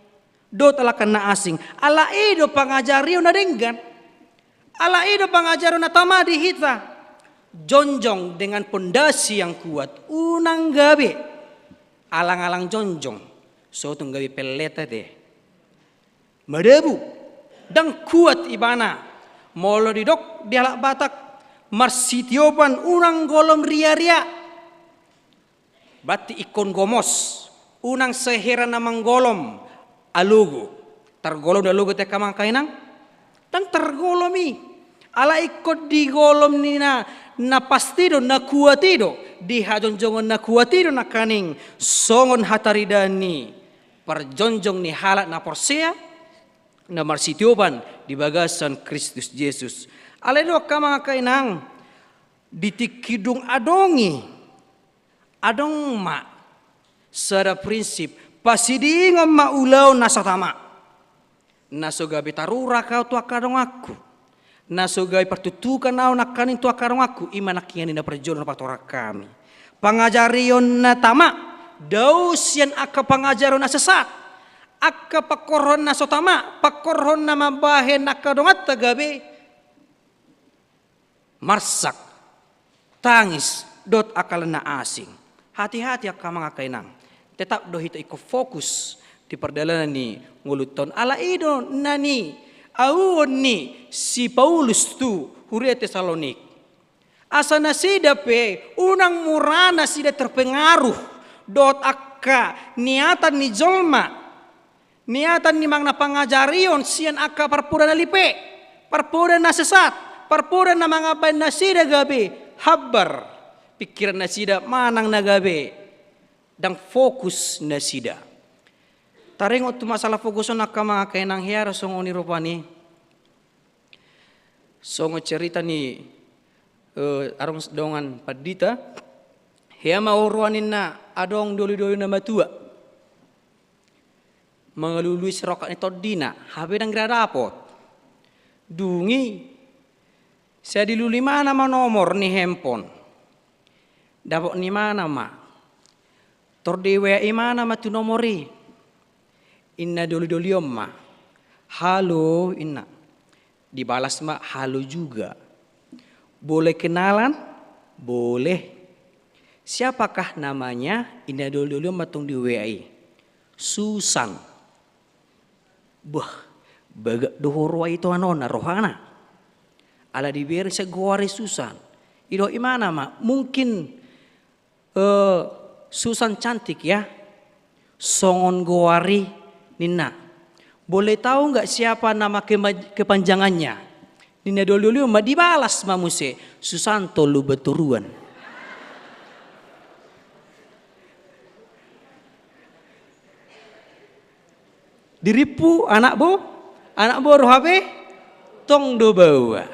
Do talakan na asing. Ala ido pangajariyo na denggan. Ala ido pangajariyo na tama di hita. Jonjong dengan pondasi yang kuat. Unang gabi. Alang-alang jonjong. So itong gabi peleta deh. Madabu. Dan kuat ibana. Molo didok di halak batak. Marsitiopan unang golom ria-ria. Bati ikon gomos. Unang sehera namang golom. Alugo. Tergolom da lugo te kamang kainang. Dan tergolomi. Ala ikut di golom ni na pastido na kuatido. Di hajonjongon na kuatido na kaning. Songon hataridani. Perjonjong ni halat na porsea. Na marsitiopan di bagasan Kristus Yesus. Ala do ka mga kainang. Ditikidung adongi. Adong ma. Sada prinsip. Pasidingom maulaw na satama. Nasugay bitarura kau tu akarong aku. Nasugay pertutukan au nakanin tu akarong aku. Ima nakiyan na perjuang na patora kami. Pangajarion na tama. Daus yan aka pangajarion na sesat. Aka pakorhon na sotama. Pakorhon na mabahen na kadongat tagabi. Marsak. Tangis. Dot akal na asing. Hati-hati aka mga kainang. Tetap dohito iko fokus. Di perdalanan ni nguluton ala ido nani awon ni si Paulus tu huria Tesalonik asa na sida pe unang murana sida terpengaruh dot akka niatan ni jolma niatan ni mang napangajarion sian akka parpura na lipe parpura na sesat parpura na mga ban na sida gabi habar pikiran na sida manang na gabi dang fokus na sida. Taringot tu masalah fokuson nak mga kainang hiara songo ni rupani. Songo cerita ni arong dongan padita. Hia mauruanin na adong doli-doli na matua. Mengelului serokat ni todina. Habe dan gradapot. Dungi. Saya diluli mana ma nomor ni handphone. Dapat ni mana ma. Tordewa imana ma tu nomori. Inna doli-doliom ma. Halo inna. Dibalas ma halo juga. Boleh kenalan? Boleh. Siapakah namanya? Inna doli-doliom matung di WA. Susan. Bah. Bagak dohorwa itu anona rohana. Ala diberi segore Susan. Ido imana ma? Mungkin Susan cantik ya. Songon goari. Nina, boleh tahu nggak siapa nama kepanjangannya? Nina dulu mah dibalas mamuse Susanto lu beturuan. Diripu anak bo rohabe tong do bawa.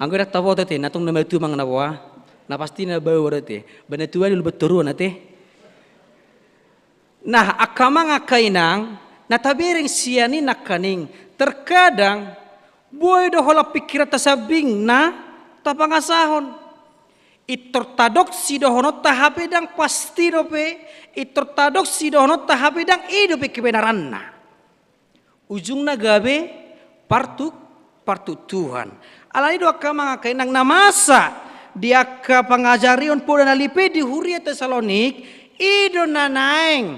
Anggo dak tawo tete natung nama itu mang nawa. Na pasti na bawa tete. Bana tuan lu beturu nate. Nah, akama ngakainang na tabering siani nakaning terkadang boy do hola pikiran tasabing na tapangasahon. Itortadoksi dohono tahapedang pasti dope, itortadoksi dohono tahapedang idope kebenaran na. Ujung gabe partu Tuhan. Alai do akama ngakainang namasa dia ka pangajarion po na nalipe di Huria Tesalonik ido nanaeng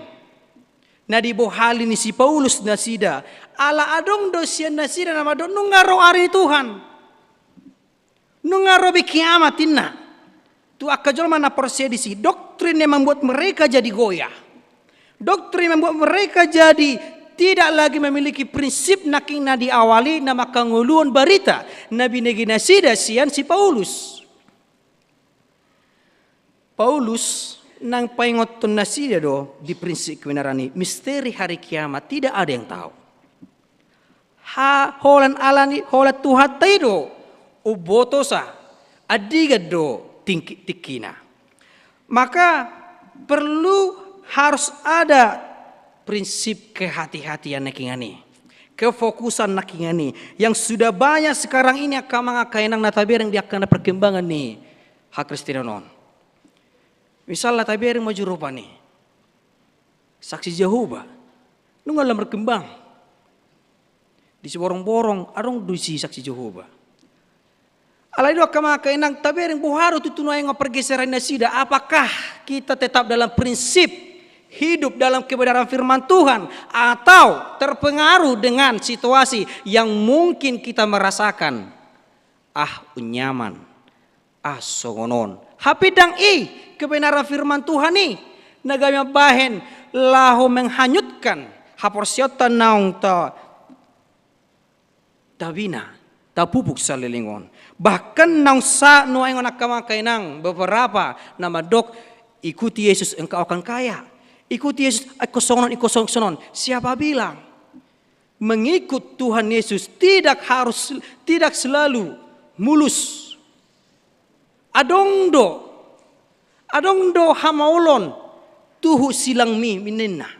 na dibohali ni si Paulus na sida ala adong dosyan na sida nama do nungaro ari Tuhan nungaro bi kiamatin na tu akajol mana persedisi doktrin yang membuat mereka jadi goyah, doktrin yang membuat mereka jadi tidak lagi memiliki prinsip naking na diawali nama kanguluan barita nabi negi nasida sian si Paulus nang paingoton nasida do di prinsip kebenaran ini misteri hari kiamat tidak ada yang tahu. Holan alani holat Tuhan taido ubotosa adiga do tikina. Maka perlu harus ada prinsip kehati-hatian nakingani, kefokusan nakingani yang sudah banyak sekarang ini akan mengakainang natabereng dia akan perkembangan nih hak Kristenon. Misalnya tabereng maju rupa nih, saksi Jehovah, nunggal berkembang di seborong-borong, arong dusi saksi Jehovah. Alai do kama kainang tabereng buharu tutunai pergeseran nasida. Apakah kita tetap dalam prinsip hidup dalam kebenaran firman Tuhan atau terpengaruh dengan situasi yang mungkin kita merasakan unyaman, songonon. Hapidang kebenaran firman Tuhan ni nagamya bahen lahu menghanyutkan haporsiota naung tabina tapupuk salilingon. Bahkan nang sa nuaingon akama kainang beberapa nama dok ikuti Yesus engkau akan kaya. Ikuti Yesus ikosongon. Siapa bilang mengikut Tuhan Yesus tidak selalu mulus. Adongdo hamaulon tuhu silang minenna.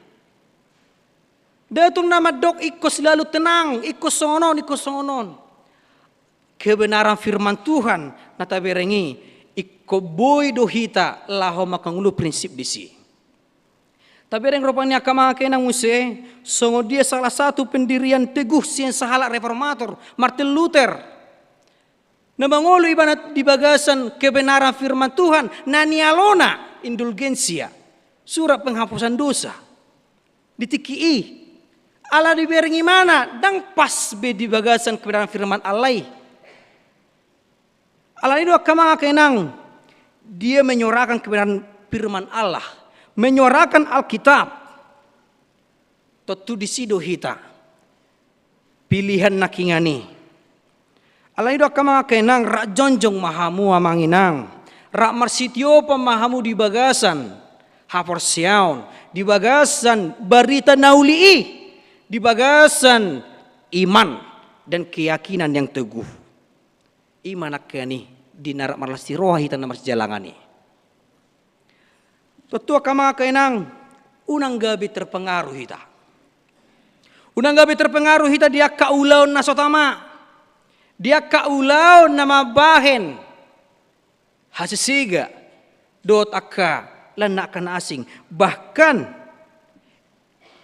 Datung nama dok selalu tenang, ikosongonon. Kebenaran firman Tuhan nataberengi boy dohita laho makangulu prinsip disi. Tabereng rupanya kama kenang muse songo dia salah satu pendirian teguh sian sahala reformator Martin Luther. Namangolo ibanat di bagasan kebenaran firman Tuhan nanialona indulgensia surat penghapusan dosa ditiki ala diberengi mana dang pas be di bagasan kebenaran firman Allah. Allah itu kama kenang dia menyorakan kebenaran firman Allah, menyorakan Alkitab. Tentu disido hita pilihan nakingani. Allah itu kama kenang rak jonjong mahamu amanginang, rak marsitio pemahamu di bagasan haporsiaun, di bagasan barita naulii, di bagasan iman dan keyakinan yang teguh. Imanak ni di narak marlasti roh hitan namar sejalangani. Tetua kama kainang unang gabi terpengaruh hita. Unang gabi terpengaruh hita dia kaulau nasotama. Dia kaulau nama bahen. Hasisiga dot akka lanakan asing. Bahkan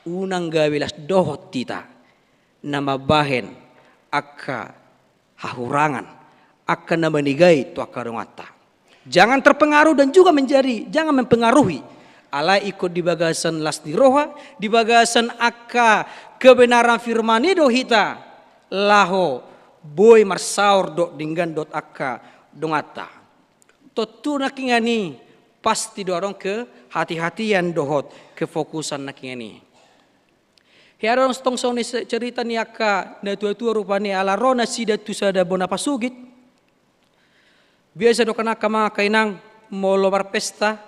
unang gabi las dohot tita nama bahen akka hahurangan akan menigai tu akarongata. Jangan terpengaruh dan juga jangan mempengaruhi. Ala ikut di bagasan las di roha, di bagasan akka kebenaran firman itu hita laho boy marsaur dok dinggan dot akka dongata. Totu nakingani pasti dorong ke hati-hatian dohot kefokusan nakingani. Hiarong stong soni cerita ni akka na tua-tua rupane ala rona sida tu sada bona pasugit. Biasa do kana kama kainang molo pesta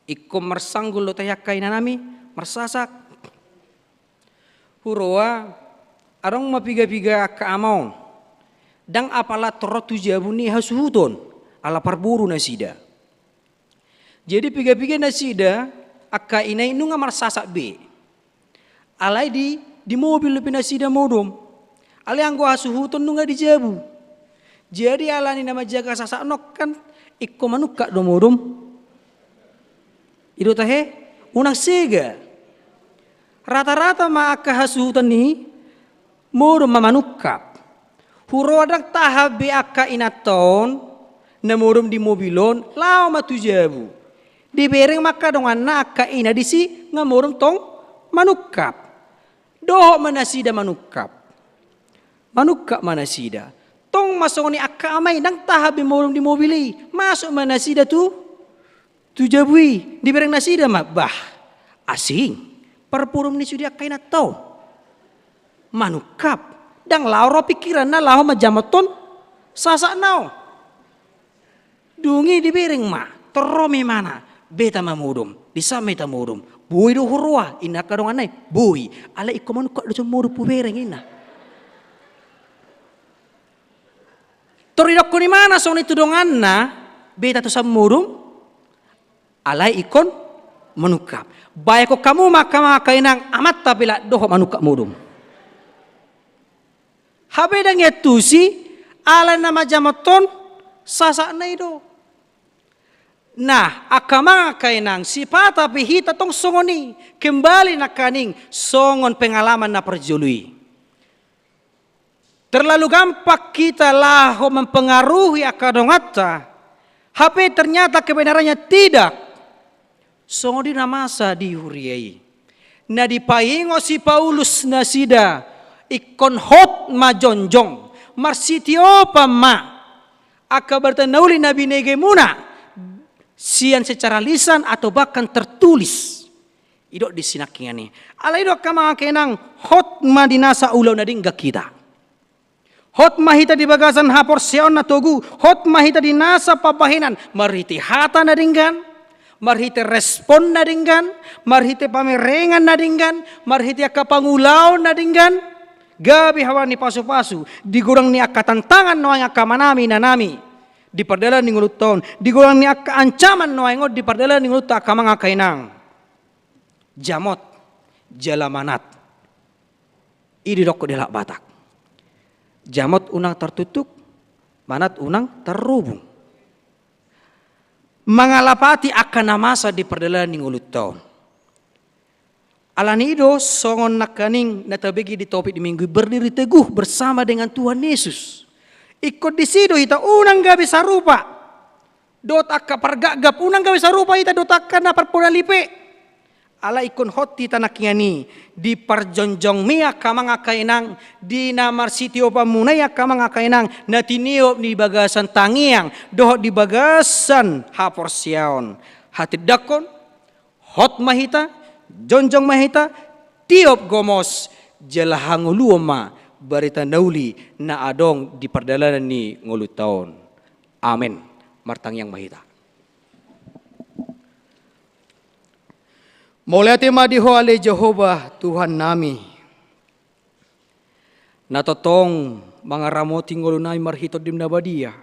ikko marsanggul lo tayak kainan nami marsasak huroa arong mapiga-piga ka amaon dang apala torotu jabuni hasuhuton ala parburu nasida. Jadi piga-piga nasida akka inai nunga marsasak be. Alai di mobil lebih nasida modom. Alai anggo hasuhuton nunga di jabu. Jadi alani nama jaga sasak nok kan ikko manukka do modom. Ido tahe unang sega. Rata-rata ma akka hasuhuton ni modom mamanukka. Hurodak tahabe akka inaton na modom di mobilon lao matujabu. Di bereng maka dongan na akka ina disi nga modom tong manukap. Doho manasida manukap. Manukap manasida. Tong masuk ni akka amay nang tahabe modom di mobili. Masuk manasida tu jabui. Di bereng nasida bah asing. Perpurum ni sudi akka inaton. Manukap. Dang lauro pikiran na lao majamaton sasak nao. Dungi di bereng ma teromi mana beta mamudum disame ta mudum bui do hurwa ina kadong anai bui ala ikko manukak do mudu pu bereng ina. Toridok ni mana song itu donganna beta tu samudum ala ikon manukap. Baik ko kamu maka inang amat tapila doho manukak mudum. Habe dang etusi ala nama jamaton sasak na ido. Nah, akama kainang sifat tapi hita tong songoni kembali na kaning songon pengalaman na perjului. Terlalu gampang kita laho mempengaruhi akadongata. HP ternyata kebenarannya tidak. Songodi na masa dihuriai. Na dipaingo si Paulus nasida. Ikon hot ma jonjong marsitio pama aka bertenauli nabi nege muna sian secara lisan atau bahkan tertulis idok disinakingani ala idok kama kenang hot ma dinasa ulau nadingga kita hot mahita di bagasan hapor seon na togu hot mahita dinasa papahinan mariti hata nadinggan marhite respon nadinggan marhite pamerengan nadinggan marhite akapangulau nadinggan gabi hawa ni pasu-pasu digurang ni akka tantangan noang akka manami nanami di perdalan ni ngulut taon digurang ni akka ancaman noang di perdalan ni ngulut akka mga kainang jamot jalamanat idi rokko delak batak jamot unang tertutup manat unang terhubung mangalapati akka namasa di perdalan ni ngulut taon. Alanido songon nakaning natabegi di topik di minggu berdiri teguh bersama dengan Tuhan Yesus. Ikut di sido ita unang gabi sarupa. Dot akka pargagap unang gabi sarupa ita dot akka na parpola lipe. Ala ikon hoti tanakingani di parjonjong mia kamanga kainang di namar sitio pamunaya kamanga kainang natinio di bagasan tangiang doh di bagasan hapor siaon. Hati dakon hot mahita jonjong mahita tiop gomos jalaha nguluoma barita nauli na adong di perdalanan ni ngulut taon. Amin. Martang yang mahita. Mulai tema diho ale Jehovah Tuhan nami. Natotong mga ramoti ngulunay marhito dim nabadia.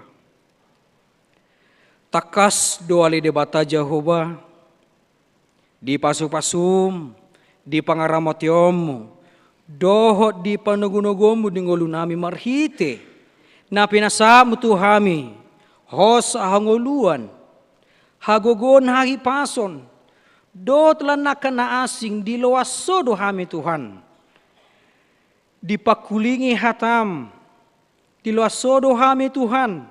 Takas doale debata Jehovah. Di pasu-pasum, di pangaramotiom, dohot di panugunugomu di ngulunami marhite, na pinasamu tuhami, hos ahanguluan, hagogon hagipason, dot lanakan na asing di loaso dohami Tuhan, di pakulingi hatam, di loaso dohami Tuhan,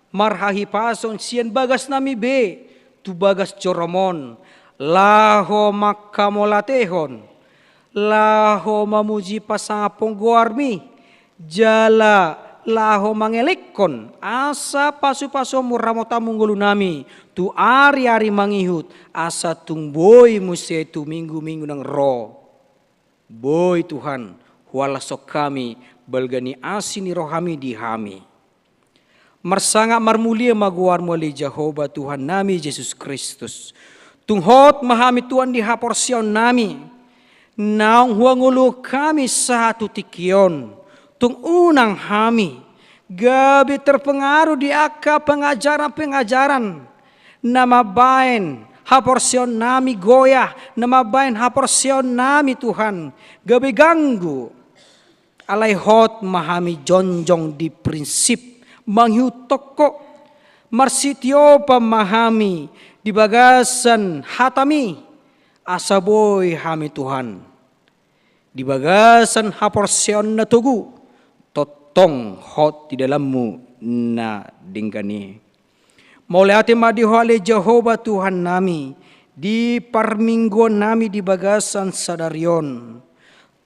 marhahipason sian bagas nami be, tu bagas coromon, laho makamolatehon, laho mamuji pasangapong guarmi, jala laho mangelekon, asa pasu-pasu muramota munggulu nami, tu ari-ari mangihut, asa tungboy musetu minggu-minggu nang ro. Boy Tuhan, walasok kami, balgani asini rohami dihami. Marsanga marmulia maguar muli Jehovah Tuhan nami Yesus Kristus. Tunghot mahami Tuhan di haporsion nami. Naung huangulu kami satu tikion. Tung unang hami. gabi terpengaruh di aka pengajaran-pengajaran, nama bain haporsion nami goyah, nama bain haporsion nami Tuhan, gabi ganggu, alai hot mahami jonjong di prinsip, manghiu toko, marsitio pemahami, di bagasan hatami, asaboy hami Tuhan, di bagasan haporsion na tugu, totong hot di dalammu na dinggani. Maulai hati madiho ale Jehovah Tuhan nami, di parminggo nami di bagasan sadarion,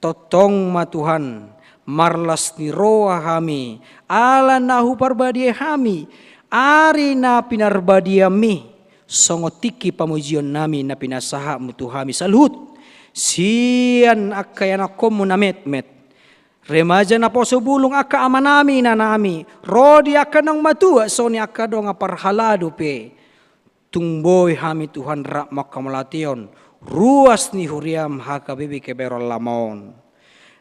totong ma Tuhan, marlas ni roa kami, ala nahu parbadia kami, ari na pinarbadiami, songotiki pamujion nami na pinasaha mu Tuhami salut, sian akayan ako mo na met-met, remaja na po subulong aka ama nami na nami, rodi aka ng matua, so ni aka do nga parhalado pe, tungboy kami Tuhan rak makamalation, ruas ni huriam haka bibi keberol lamon.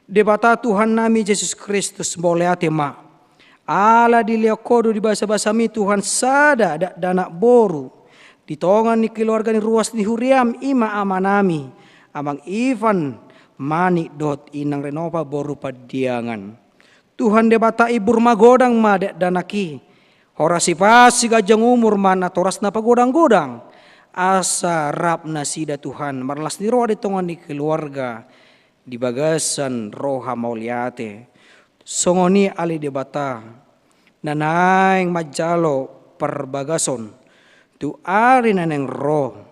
Debata Tuhan nami Yesus Kristus boleh ate ma. Ala di leokodo di bahasa-bahasa mi Tuhan sada danak boru. Di tongan ni keluarga ni ruas ni huriam ima ama nami. Amang Ivan manik dot inang renova boru padiangan. Tuhan debata ibur magodang ma danaki. Horasi pasi gajang umur mana toras na pagodang-godang. Asa rap nasida Tuhan marlas ni roa di tongan ni keluarga. Di bagasan roha mauliate, songoni ali debata, nanaing majalo perbagason, tu ari naneng roh,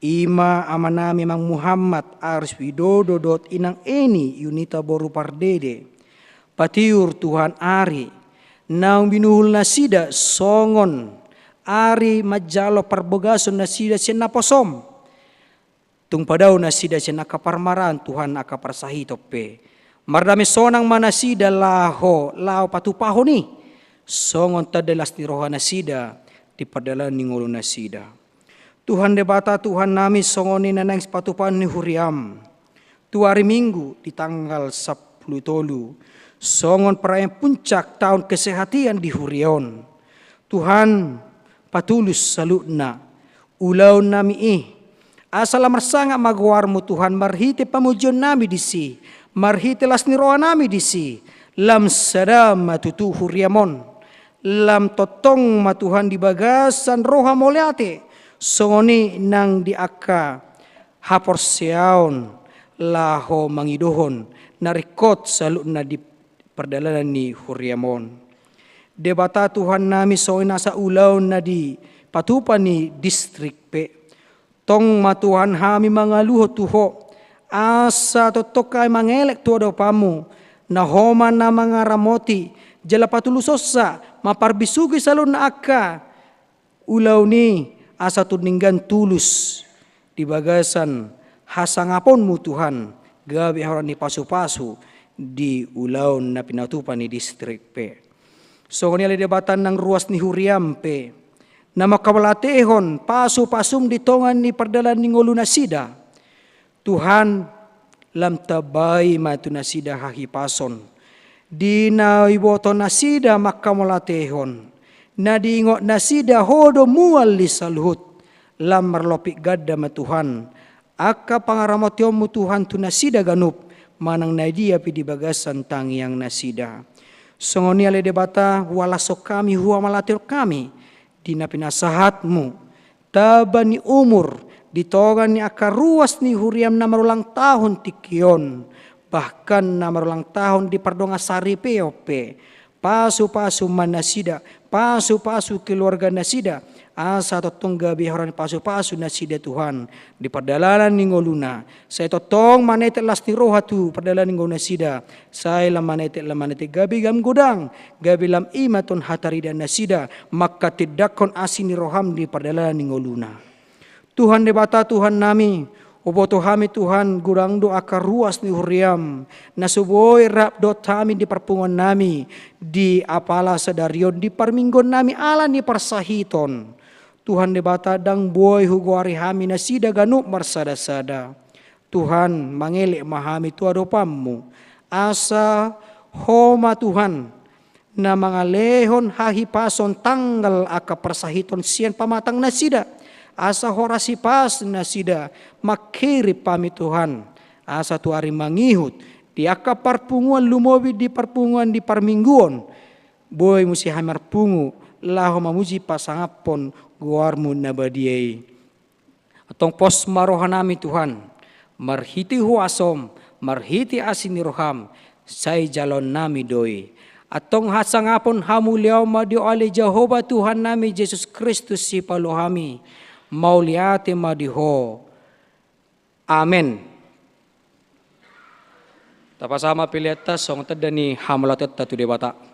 ima amanami mang Muhammad Aris Widodo dot inang eni Yunita boru pardede, patiur Tuhan ari, naung binuhul nasida songon, ari majalo perbagason nasida senaposom, tung padaw na sida siya nakaparmaran Tuhan nakaparsahi tope. Mardami sonang manasida laho patupaho ni. Songon tadalas ni roha na sida di padalan ni ngulo na sida. Tuhan debata Tuhan nami songon ni nanang patupahan ni huriam. Tuari minggu di tanggal 10 tolu. Songon perayaan puncak tahun kesehatian di hurion. Tuhan patulus salutna. Ulaw nami asal marsanga magwarmu Tuhan marhite pamujon nami disi, marhite las niroa nami disi, lam sadam matutu huriamon, lam totong matuhan di bagasan roha moleate, songoni nang di aka haporseaon laho mangidohon, narikot salut na di perdalanan ni huriamon. Debata Tuhan nami soy nasa ulaw na di patupan ni distrik pe. Tong matuhan hami mangaluho tuho, asa totokay mangelek tuado pamu, na homa na mga ramoti, jala patulusosa, maparbisugi salon na aka, ulaw ni asa tuninggan tulus, di bagasan hasangapon mo Tuhan, gabi haran ni pasu-pasu, di ulaw na pinatupan ni distrik pe. So kanila debatan ng ruas ni huriam pe, na makawalatehon pasu-pasum ditongan ni perdalan ni ngulu nasida. Tuhan lam tabay matu nasida hahipason. Di na iboto nasida makawalatehon. Na diingot nasida hodo mual lisalhut. Lam marlopik gadda matuhan. Aka pangaramotyon mo Tuhan tu nasida ganup. Manang naidia pi di bagasan tangiang nasida. Songoni ale debata walasok kami huwa malatil kami. Dina pinasahatmu, taba ni umur, ditogan ni akaruas ni huriam na marulang tahun tikion, bahkan na marulang tahun di pardonga sari peope, pasu-pasu manasida, pasu-pasu keluarga nasida, asa totong gabi haran pasu-pasu nasida Tuhan, di perdalanan ni ngoluna, saya totong manetek las ni roha tu perdalanan ni ngoluna sida, saya lam manetek gabi gam godang, gabi lam imatun hatari dan nasida, maka tidakon asin ni roham di perdalanan ni ngoluna. Tuhan debata Tuhan nami, oboto kami Tuhan gurang do akar ruas ni huriam, nasuboy rap dot kami di perpungan nami, di apala sadarion, di parminggon nami ala ni parsahiton. Tuhan debata dang boy huguari hami nasida ganup marsada-sada. Tuhan mangelek mahami tuado pammu. Asa homa Tuhan na mga lehon hahipason tanggal aka persahiton sian pamatang na sida. Asa horasipas na sida makiri pami Tuhan. Asa tuari mangihut di aka parpunguan lumowi di parpunguan di parmingguon. Boy musi hamar pungu laho mamuji pasangapon guarmu nabadiai. Atong pos marohanami Tuhan. Marhiti huasom, marhiti asini roham, say jalon nami doi. Atong hasangapon hamuliaw madio ali Jehovah Tuhan nami Jesus Kristus si palohami. Mauliate madiho. Amen. Tapasama pileta song tadani hamulatet tatu debata. Jesus,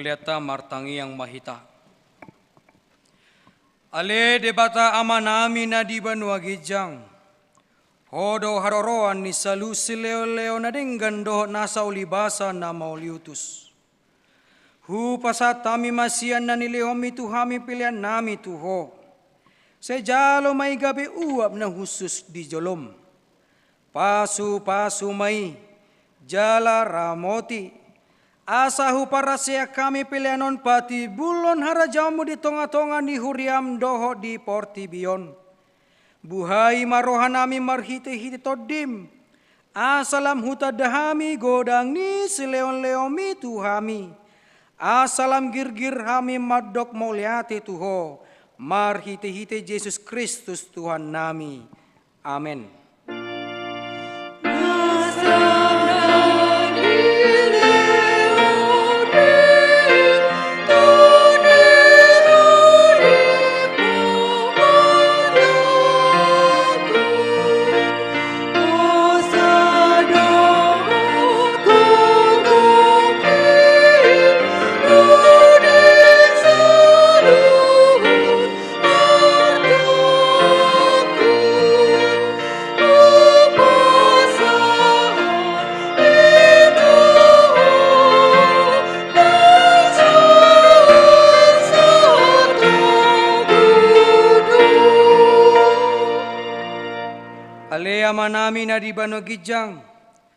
pelihata martangi yang mahita. Ale debata amanami na di banua gijang. Hodo haroroan ni salusi leo na dinggan doho nasa ulibasa na mauliutus. Hu pasatami masian na nilihomi tuhami pilihan nami tuho. Sejalo may gabi uap na husus di jolom. Pasu-pasu may jala ramoti. Asahu parasya kami pilihanon pati bulon harajamu di tonga-tonga ni huriam doho di portibion. Buhay marohanami marhite-hite todim. Asalam hutadahami godang ni sileon-leomi tuhami. Asalam girgir hami madok moliate tuho. Marhite-hite Yesus Kristus Tuhan nami. Amin. Manami na di bano gijang,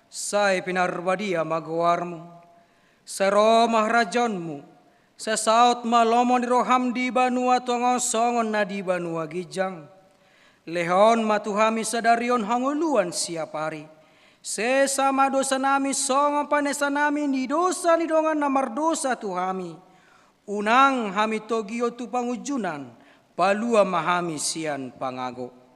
say pinarbadia magawarmu, sa Roma rajonmu, sa saot malomon di roham di banua tongon songon na di banua gijang, lehon matuhami sadarion hanguluan siapari, sesama dosa nami songon panesa nami ni dosa ni dongan namardosa tuhami, unang hami togio tu pangujunan, palua mahami sian pangago.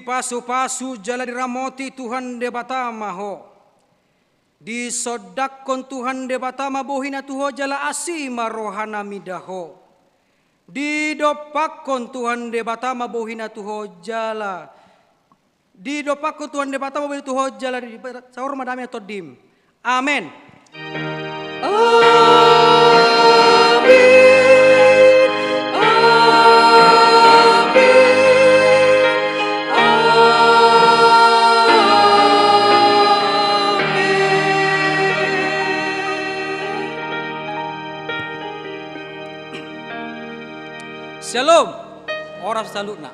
Pasu-pasu jala diramoti Tuhan debatama ho. Di sodakon Tuhan debatama bohina tuho jala asima rohana midaho. Di dopakon Tuhan debatama bohina tuho jala. Di dopakon Tuhan debatama bohina tuho jala di sahur madami todim. Amin. Shalom, orang salutna.